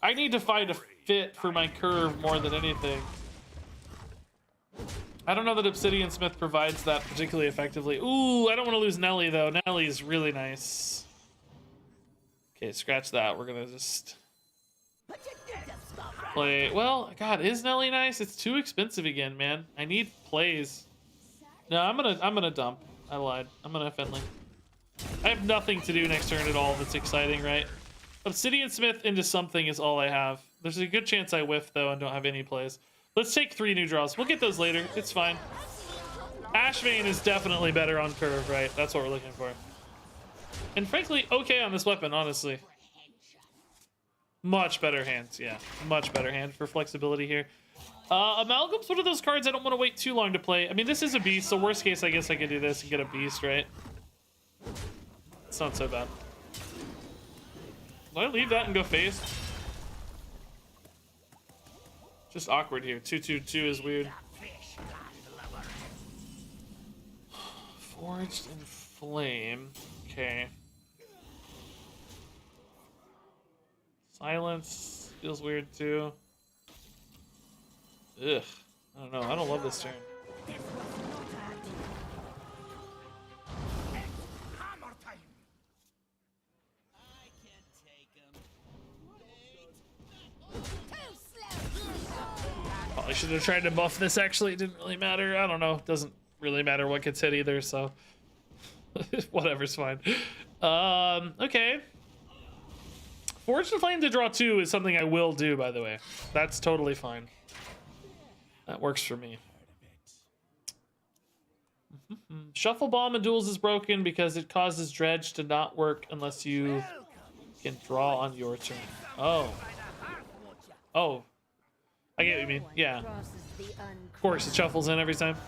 I need to find a fit for my curve more than anything. I don't know that Obsidian Smith provides that particularly effectively. Ooh, I don't want to lose Nelly, though. Nelly's really nice. Okay, scratch that. We're gonna just... play. Well, God, is Nelly nice? It's too expensive again, man. I need plays. No, I'm gonna dump. I lied. I'm gonna Finley. I have nothing to do next turn at all that's exciting, right? Obsidian Smith into something is all I have. There's a good chance I whiff though and don't have any plays. Let's take 3 new draws. We'll get those later. It's fine. Ashvane is definitely better on curve, right? That's what we're looking for. And frankly, okay on this weapon, honestly. Much better hands, yeah. Much better hand for flexibility here. Amalgam's one of those cards I don't want to wait too long to play. I mean, this is a beast, so worst case, I guess I could do this and get a beast, right? It's not so bad. Do I leave that and go face? Just awkward here. 2/2/2 is weird. Forged in Flame. Okay. Silence feels weird too. Ugh. I don't know. I don't love this turn. Hammer time. Probably should have tried to buff this actually. It didn't really matter. I don't know. It doesn't really matter what gets hit either, so whatever's fine. Okay. Forged in Flame to draw 2 is something I will do, by the way. That's totally fine. That works for me. Shuffle Bomb in duels is broken because it causes Dredge to not work unless you can draw on your turn. Oh. Oh. I get what you mean. Yeah. Of course, it shuffles in every time.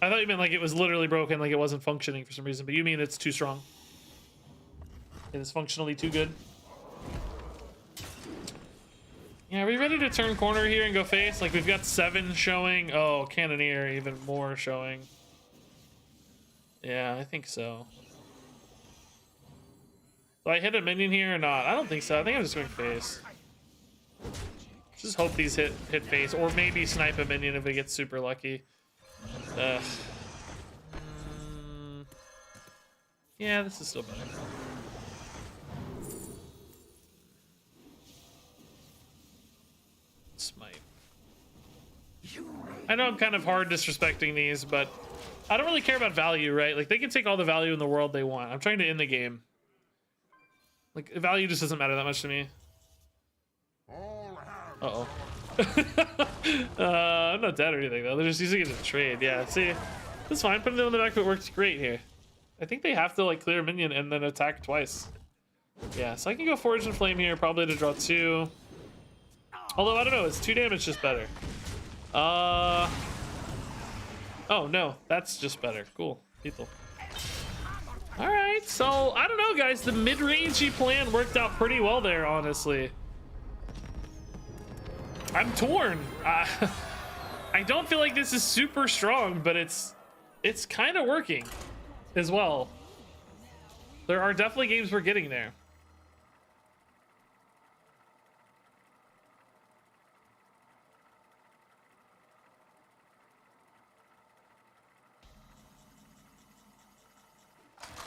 I thought you meant like it was literally broken, like it wasn't functioning for some reason, but you mean it's too strong. It is functionally too good. Yeah, are we ready to turn corner here and go face? Like, we've got 7 showing. Oh, Cannoneer, even more showing. Yeah, I think so. Do I hit a minion here or not? I don't think so. I think I'm just going face. Just hope these hit face, or maybe snipe a minion if we get super lucky. Yeah, this is still better. Smite. I know I'm kind of hard disrespecting these, but I don't really care about value, right? Like, they can take all the value in the world they want. I'm trying to end the game. Like, value just doesn't matter that much to me. Uh-oh. I'm not dead or anything, though. They're just using it to trade. Yeah, see? That's fine. Putting it on the back foot works great here. I think they have to, like, clear a minion and then attack twice. Yeah, so I can go Forge and Flame here, probably to draw 2. Although, I don't know. It's 2 damage just better. Oh, no. That's just better. Cool. People. Alright, so, I don't know, guys. The mid-rangey plan worked out pretty well there, honestly. I'm torn. I don't feel like this is super strong, but it's kind of working as well. There are definitely games we're getting there.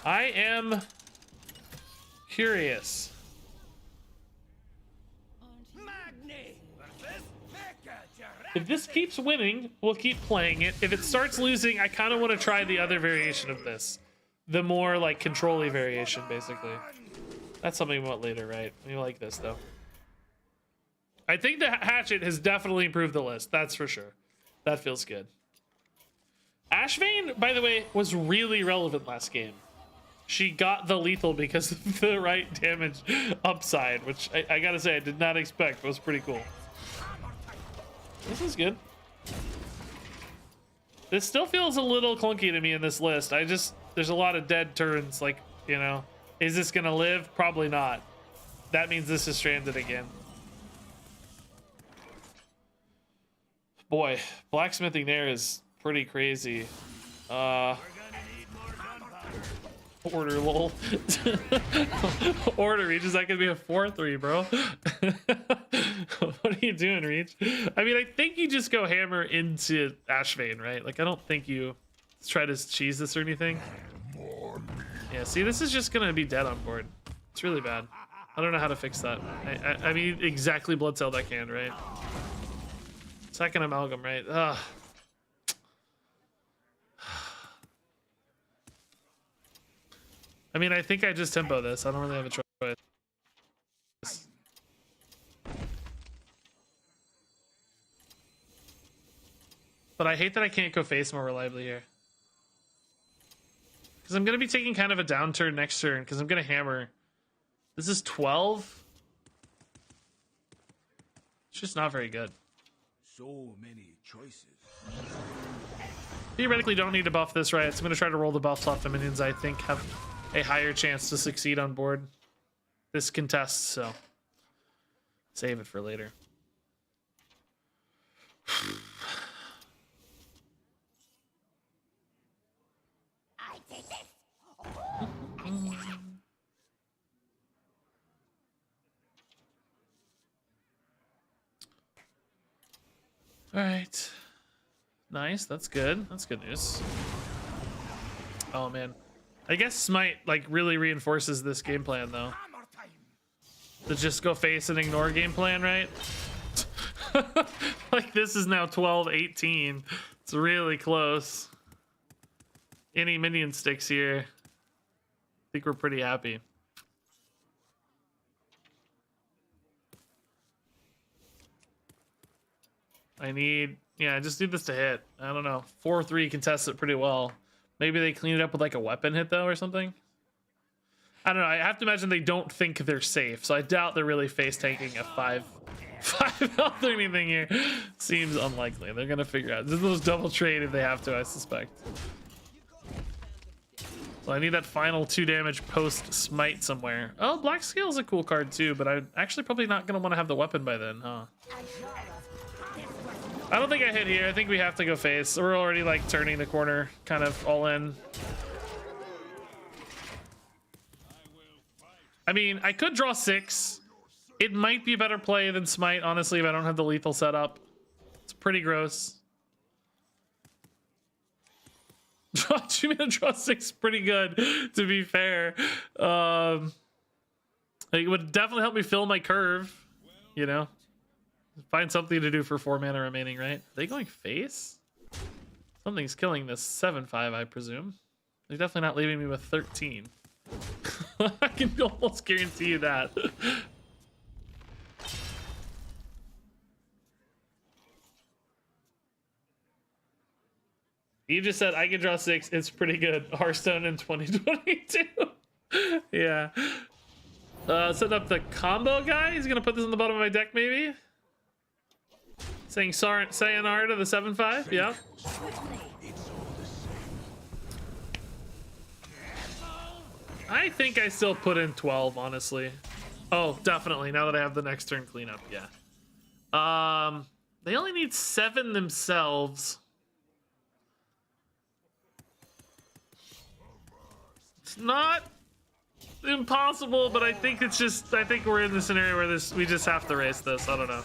I am curious. If this keeps winning, we'll keep playing it. If it starts losing, I kind of want to try the other variation of this. The more, like, control-y variation, basically. That's something we want later, right? We like this, though. I think the Hatchet has definitely improved the list. That's for sure. That feels good. Ashvane, by the way, was really relevant last game. She got the lethal because of the right damage upside, which I gotta say, I did not expect. It was pretty cool. This is good. This still feels a little clunky to me in this list. There's a lot of dead turns, like, you know. Is this gonna live? Probably not. That means this is stranded again. Boy, blacksmithing there is pretty crazy. Order lol. Order Reach, is that gonna be a 4-3, bro? What are you doing, Reach? I mean, I think you just go hammer into Ashvane, right? Like, I don't think you try to cheese this or anything. Yeah, see, this is just gonna be dead on board. It's really bad. I don't know how to fix that. I mean, exactly blood cell that can, right? Second amalgam, right? Ugh. I mean, I think I just tempo this. I don't really have a choice. But I hate that I can't go face more reliably here. Because I'm going to be taking kind of a downturn next turn, because I'm going to hammer. This is 12. It's just not very good. So many choices. Theoretically, don't need to buff this, right? So I'm going to try to roll the buffs off the minions I think have a higher chance to succeed on board this contest, so save it for later. I take this. All right. Nice. That's good. That's good news. Oh, man. I guess Smite, like, really reinforces this game plan, though. To just go face and ignore game plan, right? Like, this is now 12-18. It's really close. Any minion sticks here. I think we're pretty happy. I need... Yeah, just do this to hit. I don't know. 4-3 contests it pretty well. Maybe they clean it up with like a weapon hit though or something. I don't know. I have to imagine they don't think they're safe, so I doubt they're really face tanking a 5 health or anything here. Seems unlikely. They're gonna figure out. Those double trade if they have to, I suspect. So I need that final 2 damage post smite somewhere. Oh, Black Scale is a cool card too, but I'm actually probably not gonna want to have the weapon by then, huh? I don't think I hit here. I think we have to go face. We're already like turning the corner, kind of all in. I mean, I could draw 6. It might be a better play than smite, honestly, if I don't have the lethal set up. It's pretty gross. Draw 6 pretty good, to be fair. It would definitely help me fill my curve, you know? Find something to do for 4 mana remaining, right? Are they going face? Something's killing this 7-5, I presume. They're definitely not leaving me with 13. I can almost guarantee you that. You just said I can draw 6. It's pretty good. Hearthstone in 2022. Yeah. Setting up the combo guy. He's gonna put this on the bottom of my deck, maybe. Saying sayonara to the 7-5. Yeah. I think I still put in 12, honestly. Oh, definitely. Now that I have the next turn cleanup, yeah. They only need 7 themselves. It's not impossible, but I think it's just, I think we're in the scenario where we just have to race this. I don't know.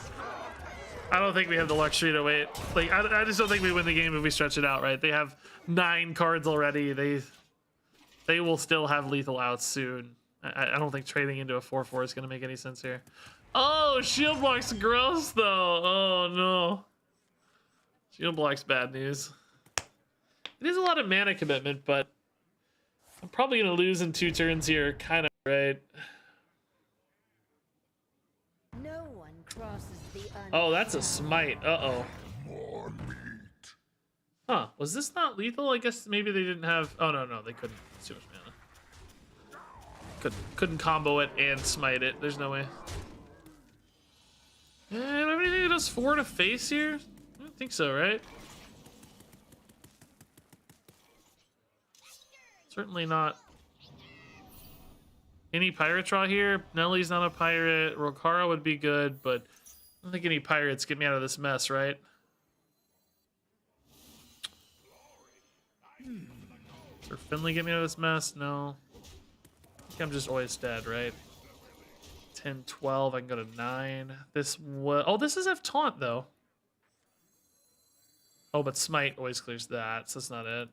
I don't think we have the luxury to wait. Like, I just don't think we win the game if we stretch it out, right? They have 9 cards already. They will still have lethal outs soon. I don't think trading into a 4-4 is going to make any sense here. Oh, shield block's gross, though. Oh, no. Shield block's bad news. It is a lot of mana commitment, but I'm probably going to lose in 2 turns here, kind of, right? No one crosses the Oh, that's a smite. Uh-oh. Huh, was this not lethal? I guess maybe they didn't have... Oh, no, they couldn't. It's too much mana. Couldn't combo it and smite it. There's no way. Do I have anything that does 4 to face here? I don't think so, right? Certainly not. Any pirate draw here? Nelly's not a pirate. Rokara would be good, but I don't think any pirates get me out of this mess, right? Or Finley get me out of this mess? No. I think I'm just always dead, right? 10, 12, I can go to 9. This was... Oh, this does have taunt, though. Oh, but smite always clears that, so that's not it.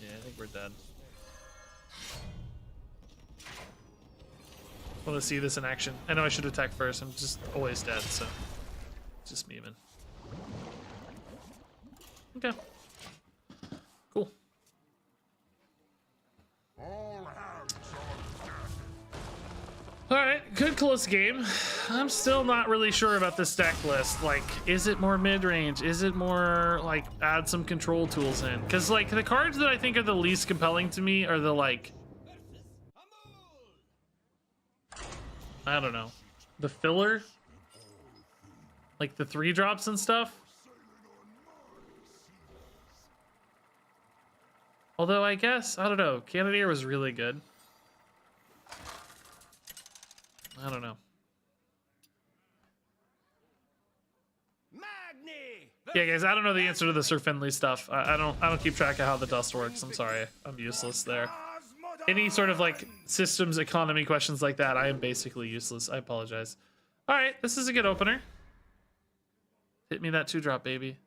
Yeah, I think we're dead. I want to see this in action. I know I should attack first. I'm just always dead, so... just me, man. Okay. Cool. Alright, good close game. I'm still not really sure about this deck list. Like, is it more mid-range? Is it more, like, add some control tools in? Because, like, the cards that I think are the least compelling to me are the, like... I don't know. The filler? Like, the 3-drops and stuff? Although, I guess, I don't know. Cannoneer was really good. I don't know. Yeah, guys, I don't know the answer to the Sir Finley stuff. I don't keep track of how the dust works. I'm sorry. I'm useless there. Any sort of like systems economy questions like that, I am basically useless. I apologize. All right, this is a good opener. Hit me that 2-drop, baby.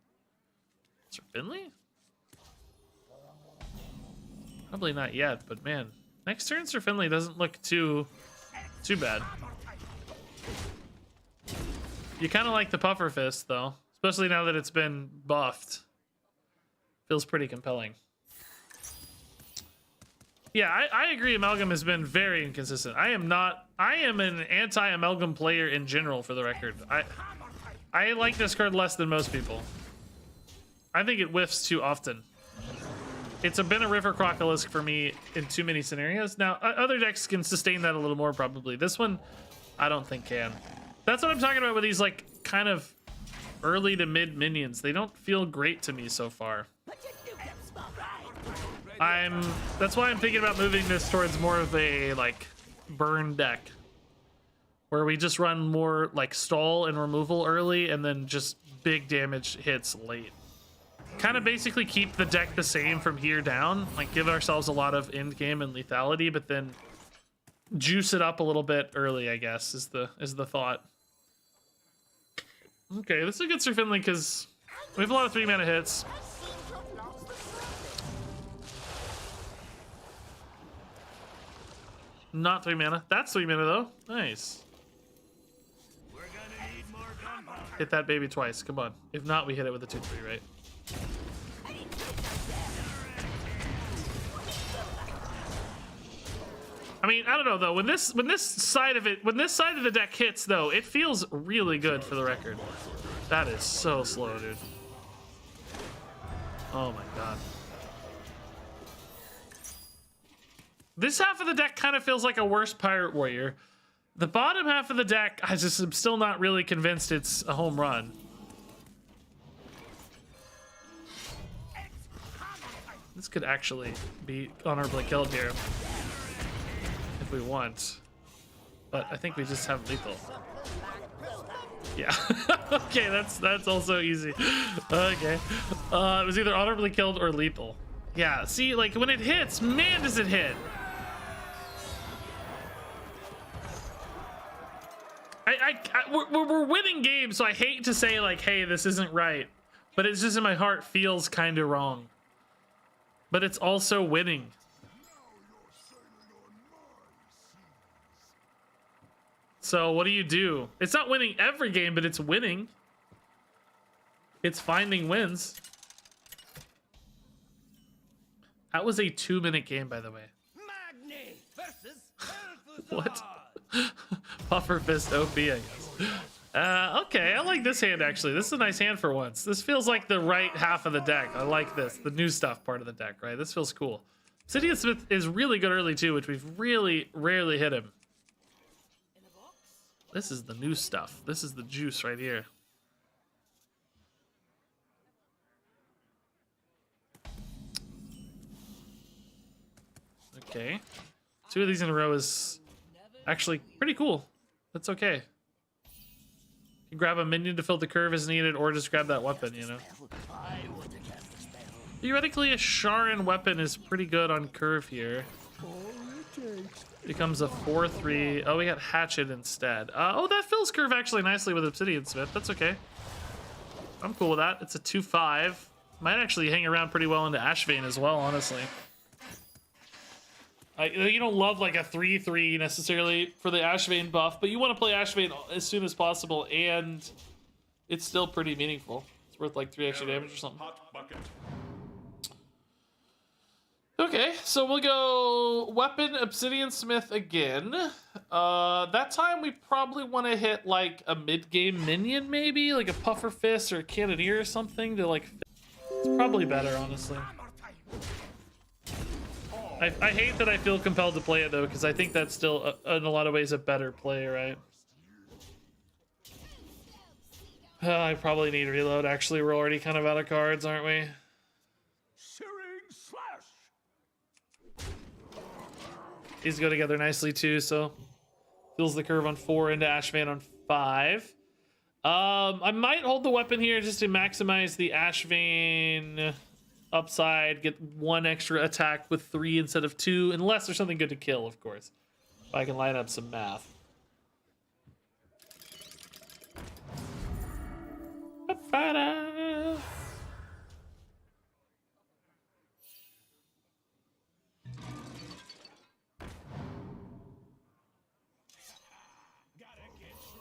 Sir Finley? Probably not yet, but man, next turn Sir Finley doesn't look too bad. You kind of like the Puffer Fist, though. Especially now that it's been buffed. Feels pretty compelling. Yeah, I agree Amalgam has been very inconsistent. I am an anti-Amalgam player in general, for the record. I like this card less than most people. I think it whiffs too often. It's been a River Crocolisk for me in too many scenarios. Now, other decks can sustain that a little more, probably. This one, I don't think can. That's what I'm talking about with these, like, kind of early to mid minions. They don't feel great to me so far. That's why I'm thinking about moving this towards more of a, like, burn deck. Where we just run more, like, stall and removal early, and then just big damage hits late. Kind of basically keep the deck the same from here down, like give ourselves a lot of end game and lethality, but then juice it up a little bit early, I guess, is the thought. Okay, this is a good Sir Finley because we have a lot of 3-mana hits. Not 3 mana. That's 3 mana though. Nice. We're gonna need more gunpowder. Hit that baby twice. Come on. If not, we hit it with a 2/3, right? I mean, I don't know though. When this side of the deck hits though, it feels really good for the record. That is so slow, dude. Oh my god. This half of the deck kind of feels like a worse Pirate Warrior. The bottom half of the deck, I just am still not really convinced it's a home run. This could actually be honorably killed here if we want, but I think we just have lethal. Yeah. Okay, that's also easy. Okay, it was either honorably killed or lethal. Yeah. See, like when it hits, man, does it hit? We're winning games, so I hate to say like, hey, this isn't right, but it's just in my heart feels kind of wrong. But it's also winning. So what do? It's not winning every game, but it's winning. It's finding wins. That was a 2-minute game, by the way. Magni versus What? Puffer Fist OP, I guess. Okay, I like this hand, actually. This is a nice hand for once. This feels like the right half of the deck. I like this. The new stuff part of the deck, right? This feels cool. Obsidian Smith is really good early, too, which we've really rarely hit him. This is the new stuff. This is the juice right here. Okay. 2 of these in a row is actually pretty cool. That's okay. You grab a minion to fill the curve as needed, or just grab that weapon, you know? Theoretically, a Sharon weapon is pretty good on curve here. Becomes a 4/3. Oh, we got Hatchet instead. Oh, that fills curve actually nicely with Obsidian Smith. That's okay. I'm cool with that. It's a 2/5. Might actually hang around pretty well into Ashvane as well, honestly. You don't love like a 3/3 necessarily for the Ashvane buff, but you want to play Ashvane as soon as possible and it's still pretty meaningful. It's worth like 3 extra damage or something. Hot bucket. Okay, so we'll go Weapon Obsidian Smith again. That time we probably want to hit like a mid-game minion, maybe like a Puffer Fist or a Cannoneer or something to like. It's probably better, honestly. I hate that I feel compelled to play it though, because I think that's still in a lot of ways a better play, right? I probably need reload. Actually, we're already kind of out of cards, aren't we? Searing slash. These go together nicely too, so fills the curve on 4 into Ashvan on 5. I might hold the weapon here just to maximize the Ashvan upside, get 1 extra attack with 3 instead of 2, unless there's something good to kill, of course. If I can line up some math. Ba-da.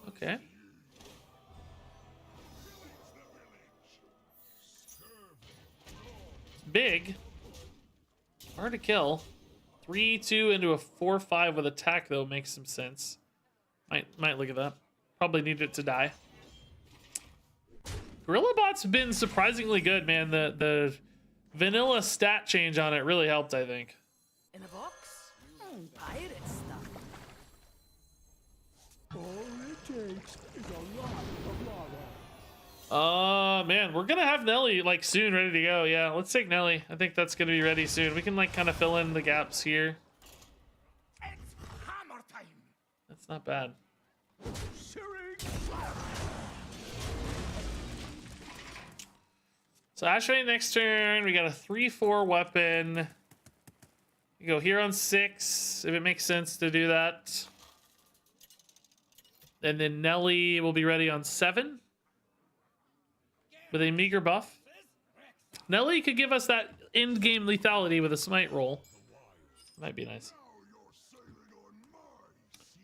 Okay. Big. Hard to kill. 3-2 into a 4-5 with attack though makes some sense. Might look at that. Probably need it to die. Gorilla Bot's been surprisingly good, man. The vanilla stat change on it really helped, I think. In a box? Pirate stuff. Man, we're gonna have Nelly like soon ready to go. Yeah, let's take Nelly. I think that's gonna be ready soon. We can like kind of fill in the gaps here. It's hammer time. That's not bad. Searing slash. So Ashray next turn, we got a 3-4 weapon. You go here on 6, if it makes sense to do that. And then Nelly will be ready on 7. With a meager buff. Nelly could give us that end game lethality with a smite roll. Might be nice.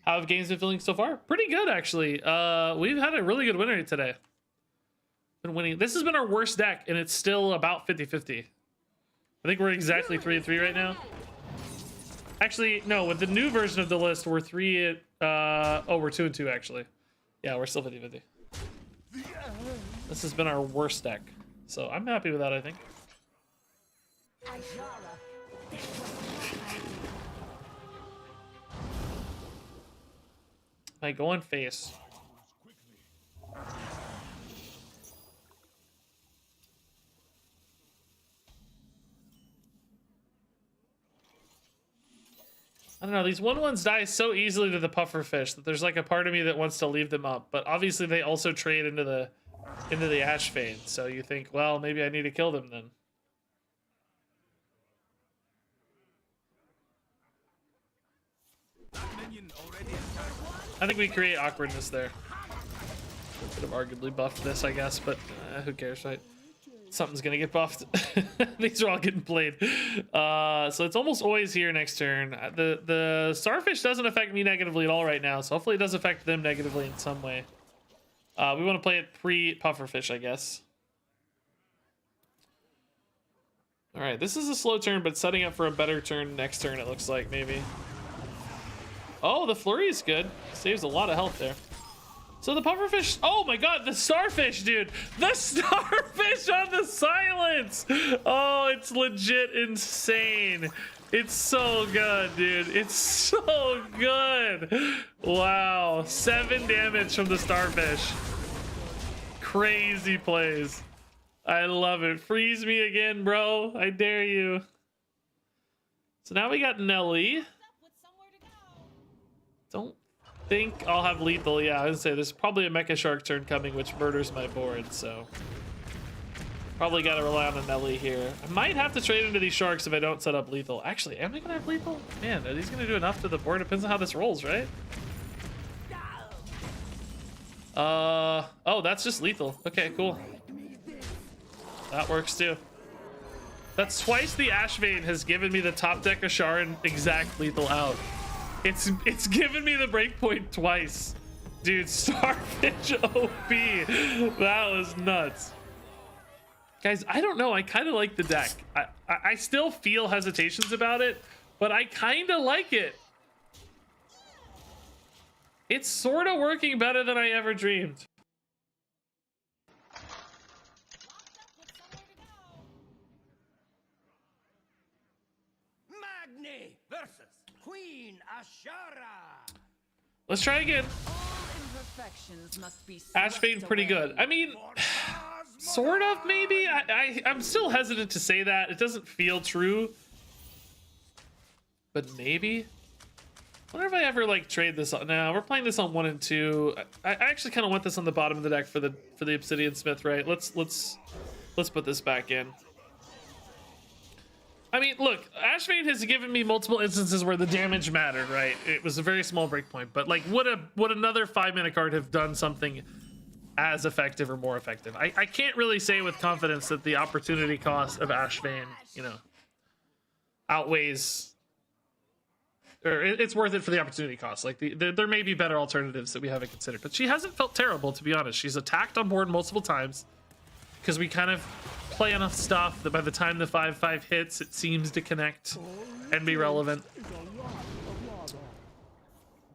How have games been feeling so far? Pretty good, actually. We've had a really good win rate today. Been winning. This has been our worst deck, and it's still about 50-50. I think we're exactly 3-3 right now. Actually, no, with the new version of the list, we're 3 at... we're 2-2, actually. Yeah, we're still 50-50. This has been our worst deck. So I'm happy with that, I think. I go on face. I don't know, these 1/1s die so easily to the puffer fish that there's like a part of me that wants to leave them up, but obviously they also trade into the ash fade, so you think, well, maybe I need to kill them then. I think we create awkwardness there. Could have arguably buffed this, I guess, but who cares, right? Something's gonna get buffed. These are all getting played. So it's almost always here next turn. The starfish doesn't affect me negatively at all right now, so hopefully it does affect them negatively in some way. We want to play it pre-pufferfish, I guess. All right, this is a slow turn, but setting up for a better turn next turn, it looks like, maybe. Oh, the flurry is good. Saves a lot of health there. So the pufferfish, oh my god, the starfish, dude. The starfish on the silence. Oh, it's legit insane. It's so good, dude. It's so good. Wow, 7 damage from the starfish. Crazy plays. I love it. Freeze me again, bro. I dare you. So now we got Nelly. Don't think I'll have lethal. Yeah, I was gonna say there's probably a Mecha Shark turn coming, which murders my board, so probably gotta rely on a Nelly here. I might have to trade into these sharks if I don't set up lethal. Actually, am I gonna have lethal? Man, are these gonna do enough to the board? Depends on how this rolls, right? Oh, that's just lethal. Okay, cool. That works too. That's twice the Ash Vein has given me the top deck Ashar and exact lethal out. It's given me the breakpoint twice. Dude, Starfish OP. That was nuts. Guys, I don't know. I kind of like the deck. I still feel hesitations about it, but I kind of like it. It's sort of working better than I ever dreamed. Magni versus Queen Ashara. Let's try again. All imperfections must be Ash Fade's pretty good. I mean, sort of, maybe. I'm still hesitant to say that. It doesn't feel true. But maybe. I wonder if I ever like trade this on. No, we're playing this on 1 and 2. I actually kind of want this on the bottom of the deck for the Obsidian Smith, right? Let's put this back in. I mean, look, Ash Fade has given me multiple instances where the damage mattered, right? It was a very small breakpoint, but like, would another 5-mana card have done something as effective or more effective? I can't really say with confidence that the opportunity cost of Ash Fade, you know, outweighs, or it's worth it for the opportunity cost. Like, there may be better alternatives that we haven't considered, but she hasn't felt terrible, to be honest. She's attacked on board multiple times because we kind of play enough stuff that by the time the 5/5 hits, it seems to connect and be relevant.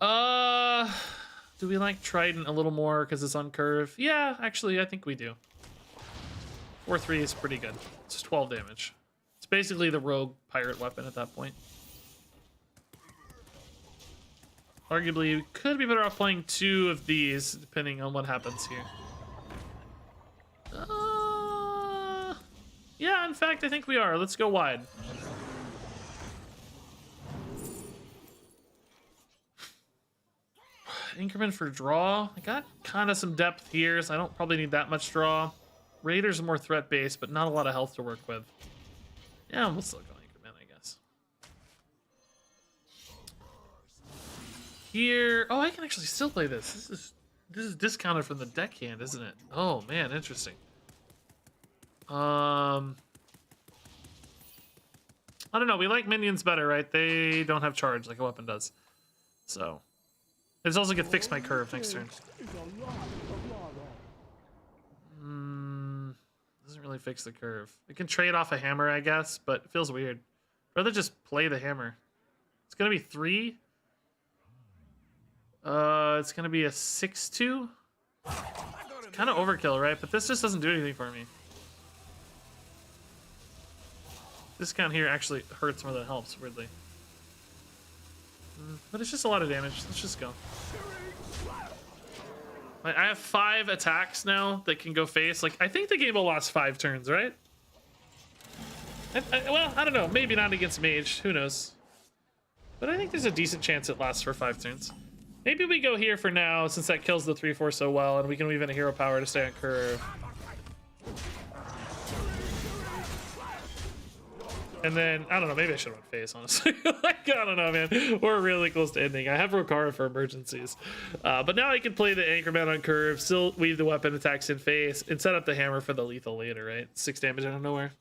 Do we like Trident a little more because it's on curve? Yeah, actually, I think we do. 4/3 is pretty good. It's 12 damage. It's basically the rogue pirate weapon at that point. Arguably, we could be better off playing 2 of these, depending on what happens here. Yeah, in fact, I think we are. Let's go wide. Increment for draw. I got kind of some depth here, so I don't probably need that much draw. Raiders are more threat-based, but not a lot of health to work with. Yeah, we'll still go increment, I guess. Here, oh, I can actually still play this. This is discounted from the deckhand, isn't it? Oh man, interesting. I don't know. We like minions better, right? They don't have charge like a weapon does. So, this also could fix my curve next turn. Doesn't really fix the curve. It can trade off a hammer, I guess, but it feels weird. Rather just play the hammer. It's gonna be 3. It's gonna be a 6/2. Kind of overkill, right? But this just doesn't do anything for me. Discount here actually hurts more than it helps, weirdly. But it's just a lot of damage. Let's just go. I have 5 attacks now that can go face. Like, I think the game will last 5 turns, right? Well, I don't know. Maybe not against Mage. Who knows? But I think there's a decent chance it lasts for 5 turns. Maybe we go here for now, since that kills the 3/4 so well, and we can weave in a hero power to stay on curve. And then, I don't know, maybe I should have went face, honestly. Like, I don't know, man. We're really close to ending. I have Rokara for emergencies. But now I can play the Anchorman on curve, still weave the weapon attacks in face, and set up the hammer for the lethal later, right? 6 damage out of nowhere.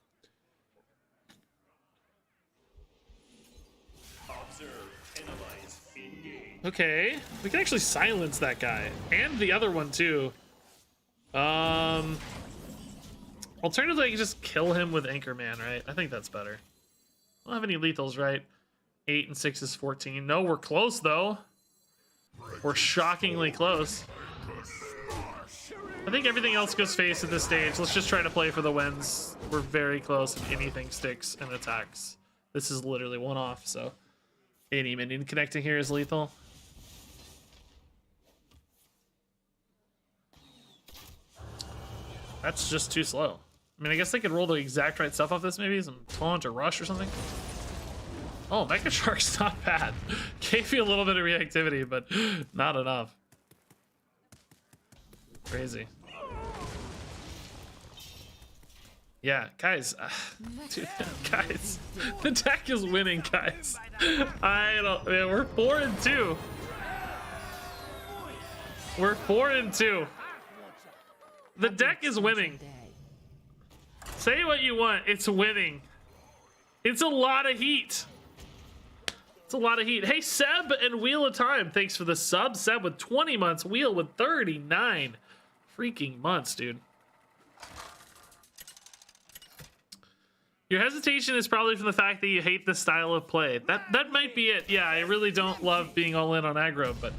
Okay, we can actually silence that guy. And the other one, too. Alternatively, I can just kill him with Anchorman, right? I think that's better. I don't have any lethals, right? 8 and 6 is 14. No, we're close, though. We're shockingly close. I think everything else goes face at this stage. Let's just try to play for the wins. We're very close if anything sticks and attacks. This is literally one off, so any minion connecting here is lethal. That's just too slow. I mean, I guess they could roll the exact right stuff off this, maybe some taunt or rush or something. Oh, Mecha Shark's not bad. Gave you a little bit of reactivity, but not enough. Crazy. Yeah, guys. Dude, guys. The deck is winning, guys. I don't... Man, we're 4 and 2. We're 4 and 2. The deck is winning. Say what you want. It's winning. It's a lot of heat. It's a lot of heat. Hey, Seb and Wheel of Time, thanks for the sub. Seb with 20 months, Wheel with 39 freaking months, dude. Your hesitation is probably from the fact that you hate the style of play. That might be it. Yeah, I really don't love being all in on aggro, but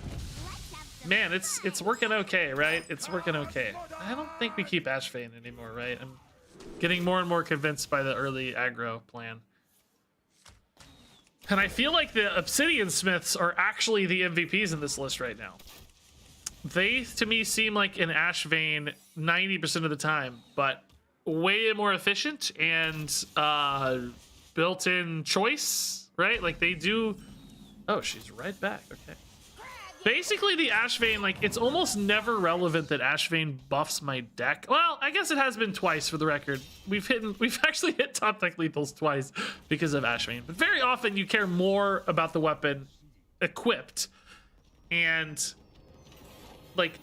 man, it's working okay, right? It's working okay. I don't think we keep Ashvane anymore, right? I'm getting more and more convinced by the early aggro plan. And I feel like the Obsidian Smiths are actually the MVPs in this list right now. They, to me, seem like an Ashvane 90% of the time, but way more efficient and built-in choice, right? Like they do... Oh, she's right back. Okay. Basically, the Ashvane, like, it's almost never relevant that Ashvane buffs my deck. Well, I guess it has been twice for the record. We've actually hit top deck lethals twice because of Ashvane. But very often you care more about the weapon equipped. And, like,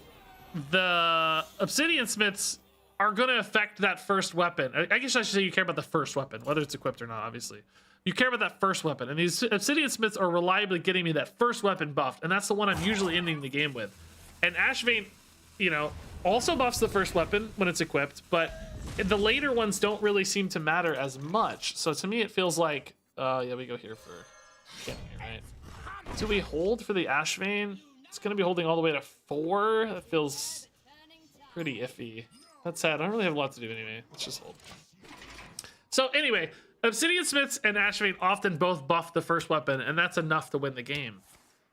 the Obsidian Smiths are going to affect that first weapon. I guess I should say you care about the first weapon, whether it's equipped or not, obviously. You care about that first weapon, and these Obsidian Smiths are reliably getting me that first weapon buffed, and that's the one I'm usually ending the game with. And Ashvane, you know, also buffs the first weapon when it's equipped, but the later ones don't really seem to matter as much. So to me, it feels like, yeah, we go here for getting here, right? Do we hold for the Ashvane? It's going to be holding all the way to 4. That feels pretty iffy. That's sad. I don't really have a lot to do anyway. Let's just hold. So anyway, Obsidian Smiths and Ashvane often both buff the first weapon, and that's enough to win the game.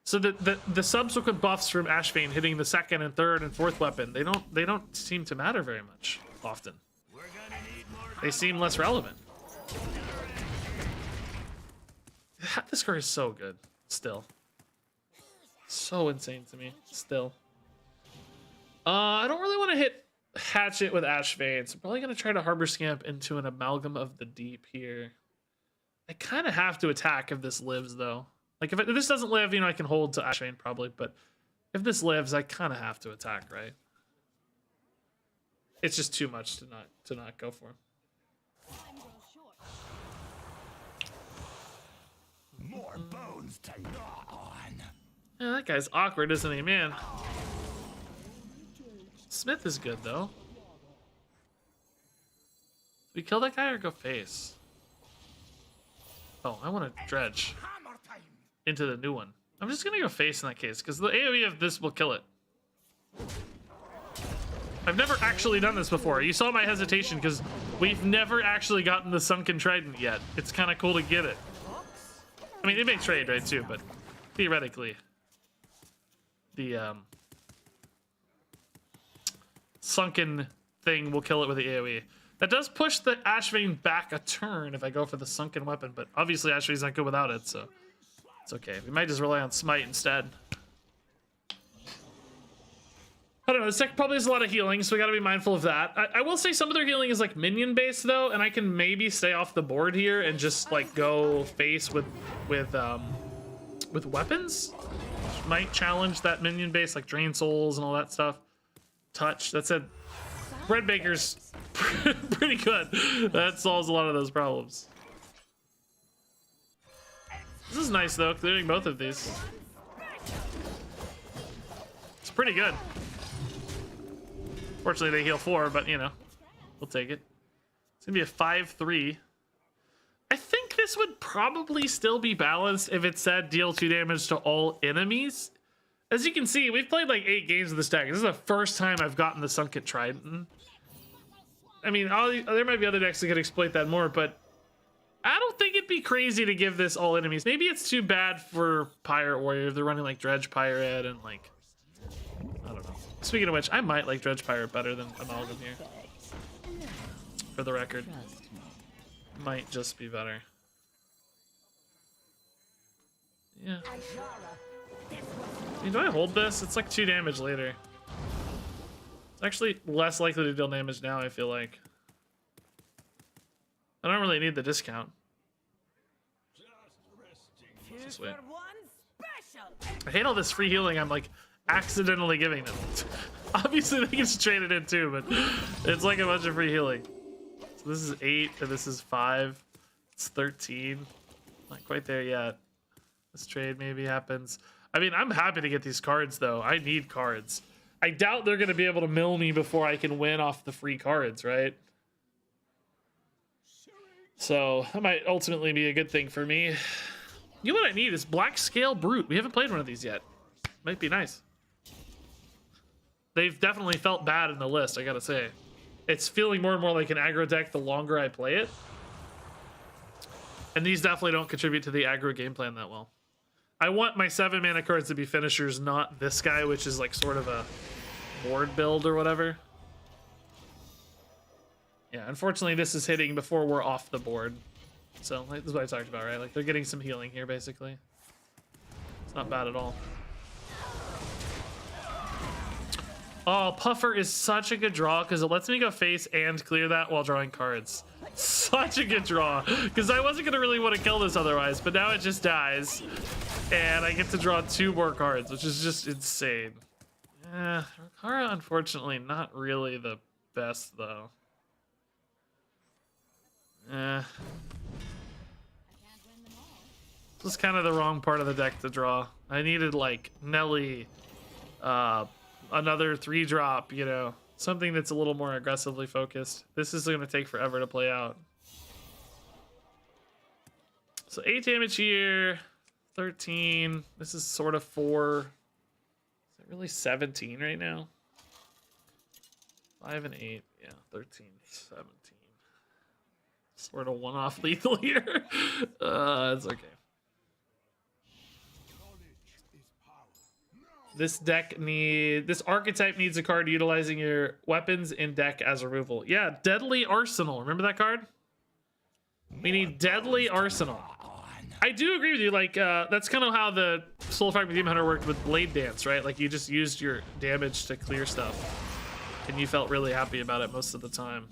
So the subsequent buffs from Ashvane hitting the second and third and fourth weapon, they don't seem to matter very much often. They seem less relevant. This card is so good still. So insane to me still. I don't really want to hit Hatchet with Ashvane, so I'm probably going to try to Harbor Scamp into an Amalgam of the Deep here. I kind of have to attack if this lives, though. Like, if this doesn't live, you know, I can hold to Ashvane probably, but if this lives, I kind of have to attack, right? It's just too much to not go for. More bones to gnaw on. Yeah, that guy's awkward, isn't he, man? Smith is good, though. Do we kill that guy or go face? Oh, I want to dredge Hammer time. into the new one. I'm just going to go face in that case, because the AoE of this will kill it. I've never actually done this before. You saw my hesitation, because we've never actually gotten the Sunken Trident yet. It's kind of cool to get it. I mean, it may trade, right, too, but theoretically, the Sunken thing will kill it with the AoE. That does push the Ashvane back a turn if I go for the Sunken weapon, but obviously Ashvane's not good without it, so it's okay. We might just rely on Smite instead. I don't know, this deck probably has a lot of healing, so we gotta be mindful of that. I will say some of their healing is like minion based though, and I can maybe stay off the board here and just like go face with weapons. Might challenge that minion base, like Drain Souls and all that stuff. Touch. That said, Bread Baker's pretty good. That solves a lot of those problems. This is nice though, clearing both of these. It's pretty good. Fortunately, they heal 4, but you know, we'll take it. It's gonna be a 5-3. I think this would probably still be balanced if it said deal 2 damage to all enemies. As you can see, we've played like 8 games of this deck. This is the first time I've gotten the Sunken Trident. I mean, there might be other decks that could exploit that more, but I don't think it'd be crazy to give this all enemies. Maybe it's too bad for Pirate Warrior if they're running like Dredge Pirate and like, I don't know. Speaking of which, I might like Dredge Pirate better than Amalgam here. For the record. Might just be better. Yeah. I mean, do I hold this? It's like 2 damage later. It's actually less likely to deal damage now, I feel like. I don't really need the discount. Just wait. I hate all this free healing I'm like accidentally giving them. Obviously they can just trade it in too, but it's like a bunch of free healing. So this is 8 and this is 5. It's 13. Not quite there yet. This trade maybe happens. I mean, I'm happy to get these cards, though. I need cards. I doubt they're going to be able to mill me before I can win off the free cards, right? So that might ultimately be a good thing for me. You know what I need is Black Scale Brute. We haven't played one of these yet. Might be nice. They've definitely felt bad in the list, I gotta say. It's feeling more and more like an aggro deck the longer I play it. And these definitely don't contribute to the aggro game plan that well. I want my 7 mana cards to be finishers, not this guy, which is like sort of a board build or whatever. Yeah, unfortunately this is hitting before we're off the board. So like, this is what I talked about, right? Like they're getting some healing here basically. It's not bad at all. Oh, Puffer is such a good draw because it lets me go face and clear that while drawing cards. Such a good draw because I wasn't gonna really want to kill this otherwise, but now it just dies and I get to draw 2 more cards, which is just insane. Rukara, unfortunately, not really the best though. This was kind of the wrong part of the deck to draw. I needed like Nelly, another 3-drop, you know, something that's a little more aggressively focused. This is going to take forever to play out. So 8 damage here, 13. This is sort of 4. Is it really 17 right now? 5 and 8. Yeah, 13, 17. Sort of one-off lethal here. It's okay. This archetype needs a card utilizing your weapons in deck as removal. Yeah, Deadly Arsenal. Remember that card? We need Deadly Arsenal. I do agree with you. Like, that's kind of how the Soul Fragment Demon Hunter worked with Blade Dance, right? Like, you just used your damage to clear stuff. And you felt really happy about it most of the time.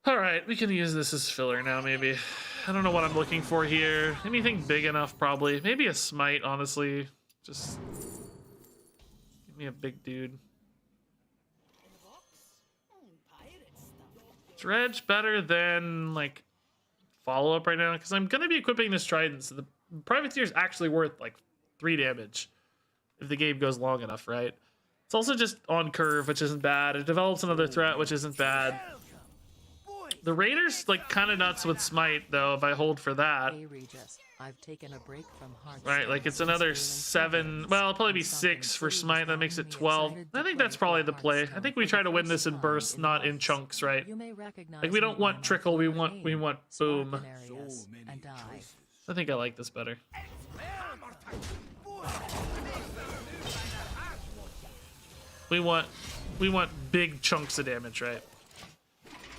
Alright, we can use this as filler now, maybe. I don't know what I'm looking for here. Anything big enough, probably. Maybe a Smite, honestly. Just give me a big dude. Is Reg better than, like, follow-up right now? Because I'm going to be equipping this Trident, so the Privateer is actually worth, like, 3 damage if the game goes long enough, right? It's also just on curve, which isn't bad. It develops another threat, which isn't bad. The Raiders, like, kind of nuts with Smite, though, if I hold for that. Hey, Regis, I've taken a break from Heartstone. Right, like, it's another 7. Well, it'll probably be 6 for Smite. That makes it 12. I think that's probably the play. I think we try to win this in bursts, not in chunks, right? Like, we don't want trickle. We want boom. I think I like this better. We want big chunks of damage, right?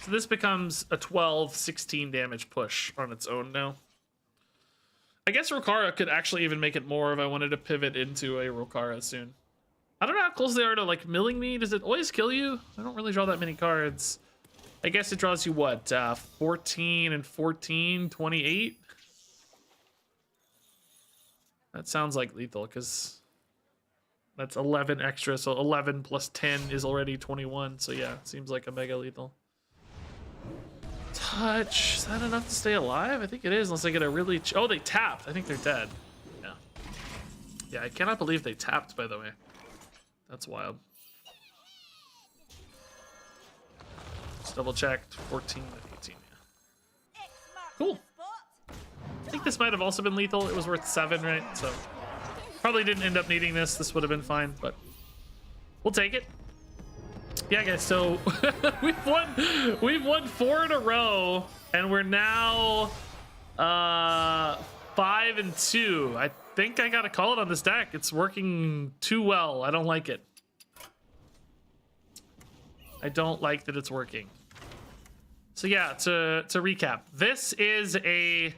So this becomes a 12, 16 damage push on its own now. I guess Rokara could actually even make it more if I wanted to pivot into a Rokara soon. I don't know how close they are to, like, milling me. Does it always kill you? I don't really draw that many cards. I guess it draws you, what, 14 and 14, 28? That sounds like lethal, because that's 11 extra, so 11 plus 10 is already 21. So yeah, it seems like a mega lethal. Touch. Is that enough to stay alive? I think it is, unless I get a really... Oh, they tapped. I think they're dead. Yeah. Yeah, I cannot believe they tapped, by the way. That's wild. Just double checked. 14 and 18. Yeah. Cool. I think this might have also been lethal. It was worth 7, right? So probably didn't end up needing this. This would have been fine, but we'll take it. Yeah, guys, so we've won 4 in a row, and we're now 5 and 2. I think I gotta call it on this deck. It's working too well. I don't like it. I don't like that it's working. So yeah, to recap, this is a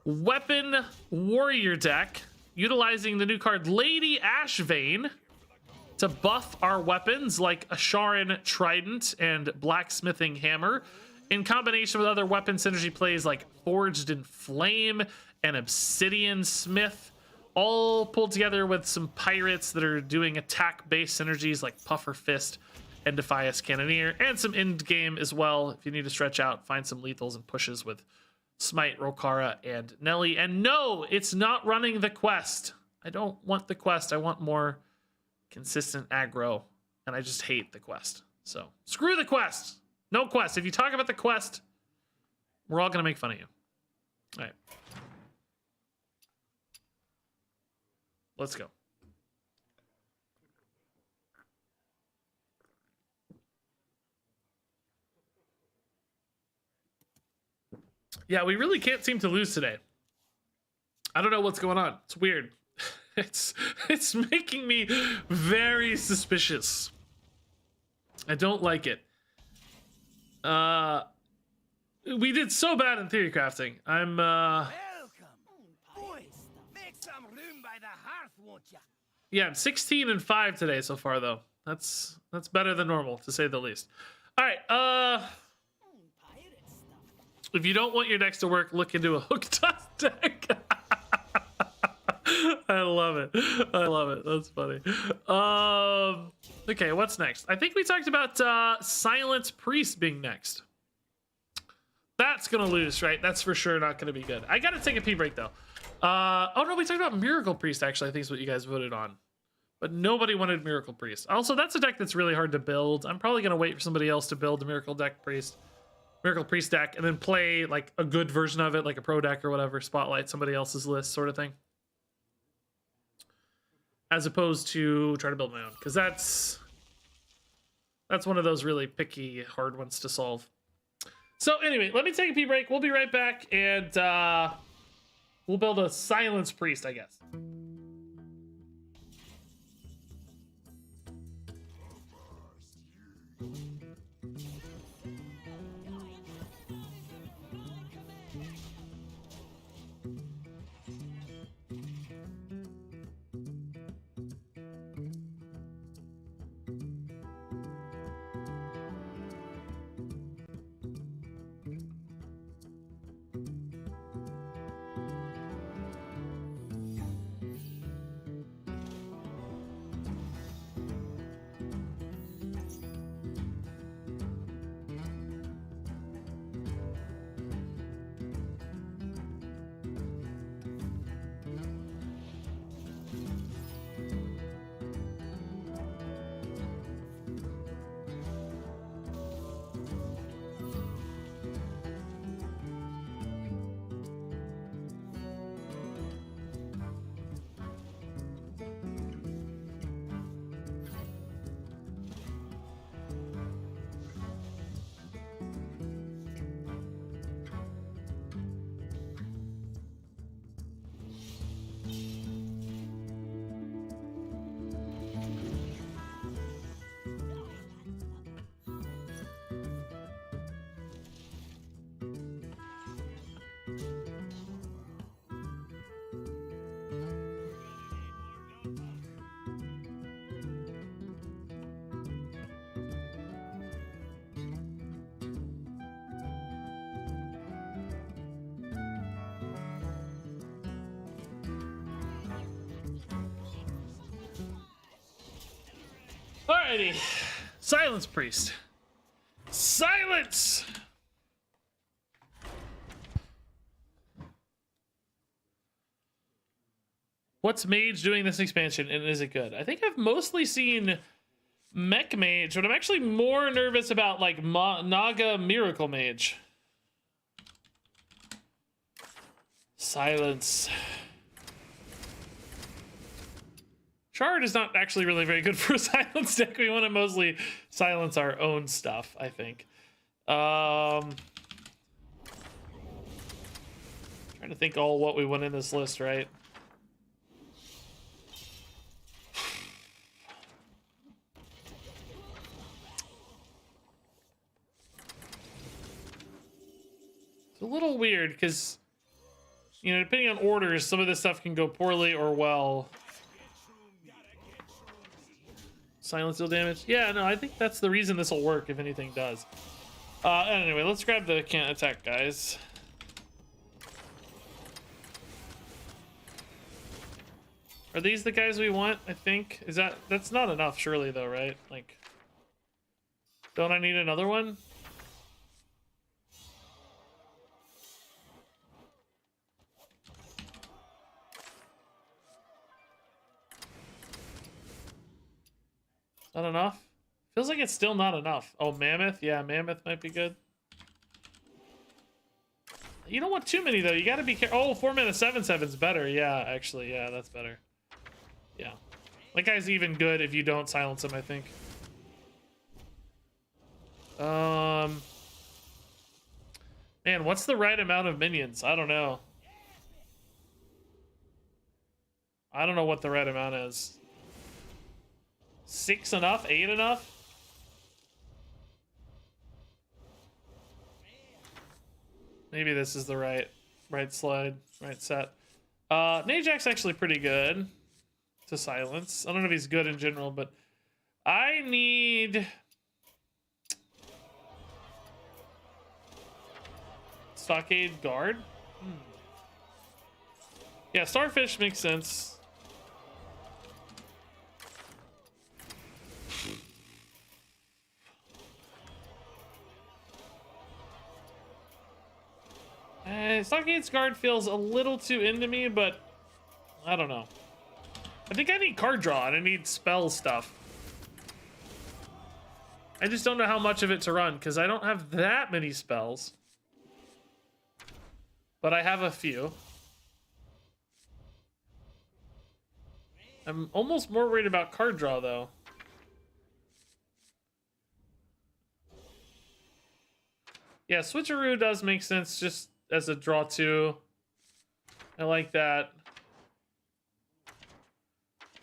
weapon warrior deck utilizing the new card Lady Ashvane to buff our weapons like Asharan Trident and Blacksmithing Hammer, in combination with other weapon synergy plays like Forged in Flame and Obsidian Smith, all pulled together with some pirates that are doing attack-based synergies like Puffer Fist and Defias Cannoneer, and some end game as well. If you need to stretch out, find some lethals and pushes with Smite, Rokara, and Nelly. And no, it's not running the quest. I don't want the quest. I want more consistent aggro. And I just hate the quest. So screw the quest. No quest. If you talk about the quest, we're all going to make fun of you. All right. Let's go. Yeah, we really can't seem to lose today. I don't know what's going on. It's weird. It's making me very suspicious. I don't like it. We did so bad in theory crafting. I'm Welcome. Boys, make some room by the hearth, won't ya? yeah, I'm 16 and 5 today so far though. That's better than normal to say the least. All right, Pirate stuff. if you don't want your decks to work, look into a hooked dust deck. I love it. I love it. That's funny. Okay, what's next? I think we talked about Silent Priest being next. That's gonna lose, right? That's for sure not gonna be good. I gotta take a pee break though. Oh no, we talked about Miracle Priest actually. I think is what you guys voted on, but nobody wanted Miracle Priest. Also, that's a deck that's really hard to build. I'm probably gonna wait for somebody else to build the Miracle Priest deck, and then play like a good version of it, like a pro deck or whatever. Spotlight somebody else's list, sort of thing, as opposed to try to build my own, because that's one of those really picky, hard ones to solve. So anyway, let me take a pee break. We'll be right back, and we'll build a Silence Priest, I guess. Alrighty. Silence Priest. Silence! What's Mage doing this expansion, and is it good? I think I've mostly seen Mech Mage, but I'm actually more nervous about like Naga Miracle Mage. Silence. Shard is not actually really very good for a silence deck. We want to mostly silence our own stuff, I think. Trying to think all what we want in this list, right? It's a little weird because, you know, depending on orders, some of this stuff can go poorly or well. Silence deal damage. Yeah, no, I think that's the reason this will work, if anything does. Anyway, let's grab the can't attack guys. Are these the guys we want, I think? That's not enough, surely, though, right? Like, don't I need another one? Not enough? Feels like it's still not enough. Oh, Mammoth? Yeah, Mammoth might be good. You don't want too many, though. You gotta be careful. Oh, 4 mana 7/7's better. Yeah, actually. Yeah, that's better. Yeah. That guy's even good if you don't silence him, I think. Man, what's the right amount of minions? I don't know. I don't know what the right amount is. 6 enough? 8 enough? Maybe this is the right slide, right set. Najak's actually pretty good to silence. I don't know if he's good in general, but I need Stockade Guard. Yeah, Starfish makes sense. Stockade's Guard feels a little too into me, but I don't know. I think I need card draw and I need spell stuff. I just don't know how much of it to run because I don't have that many spells. But I have a few. I'm almost more worried about card draw though. Yeah, Switcheroo does make sense just as a draw 2. I like that.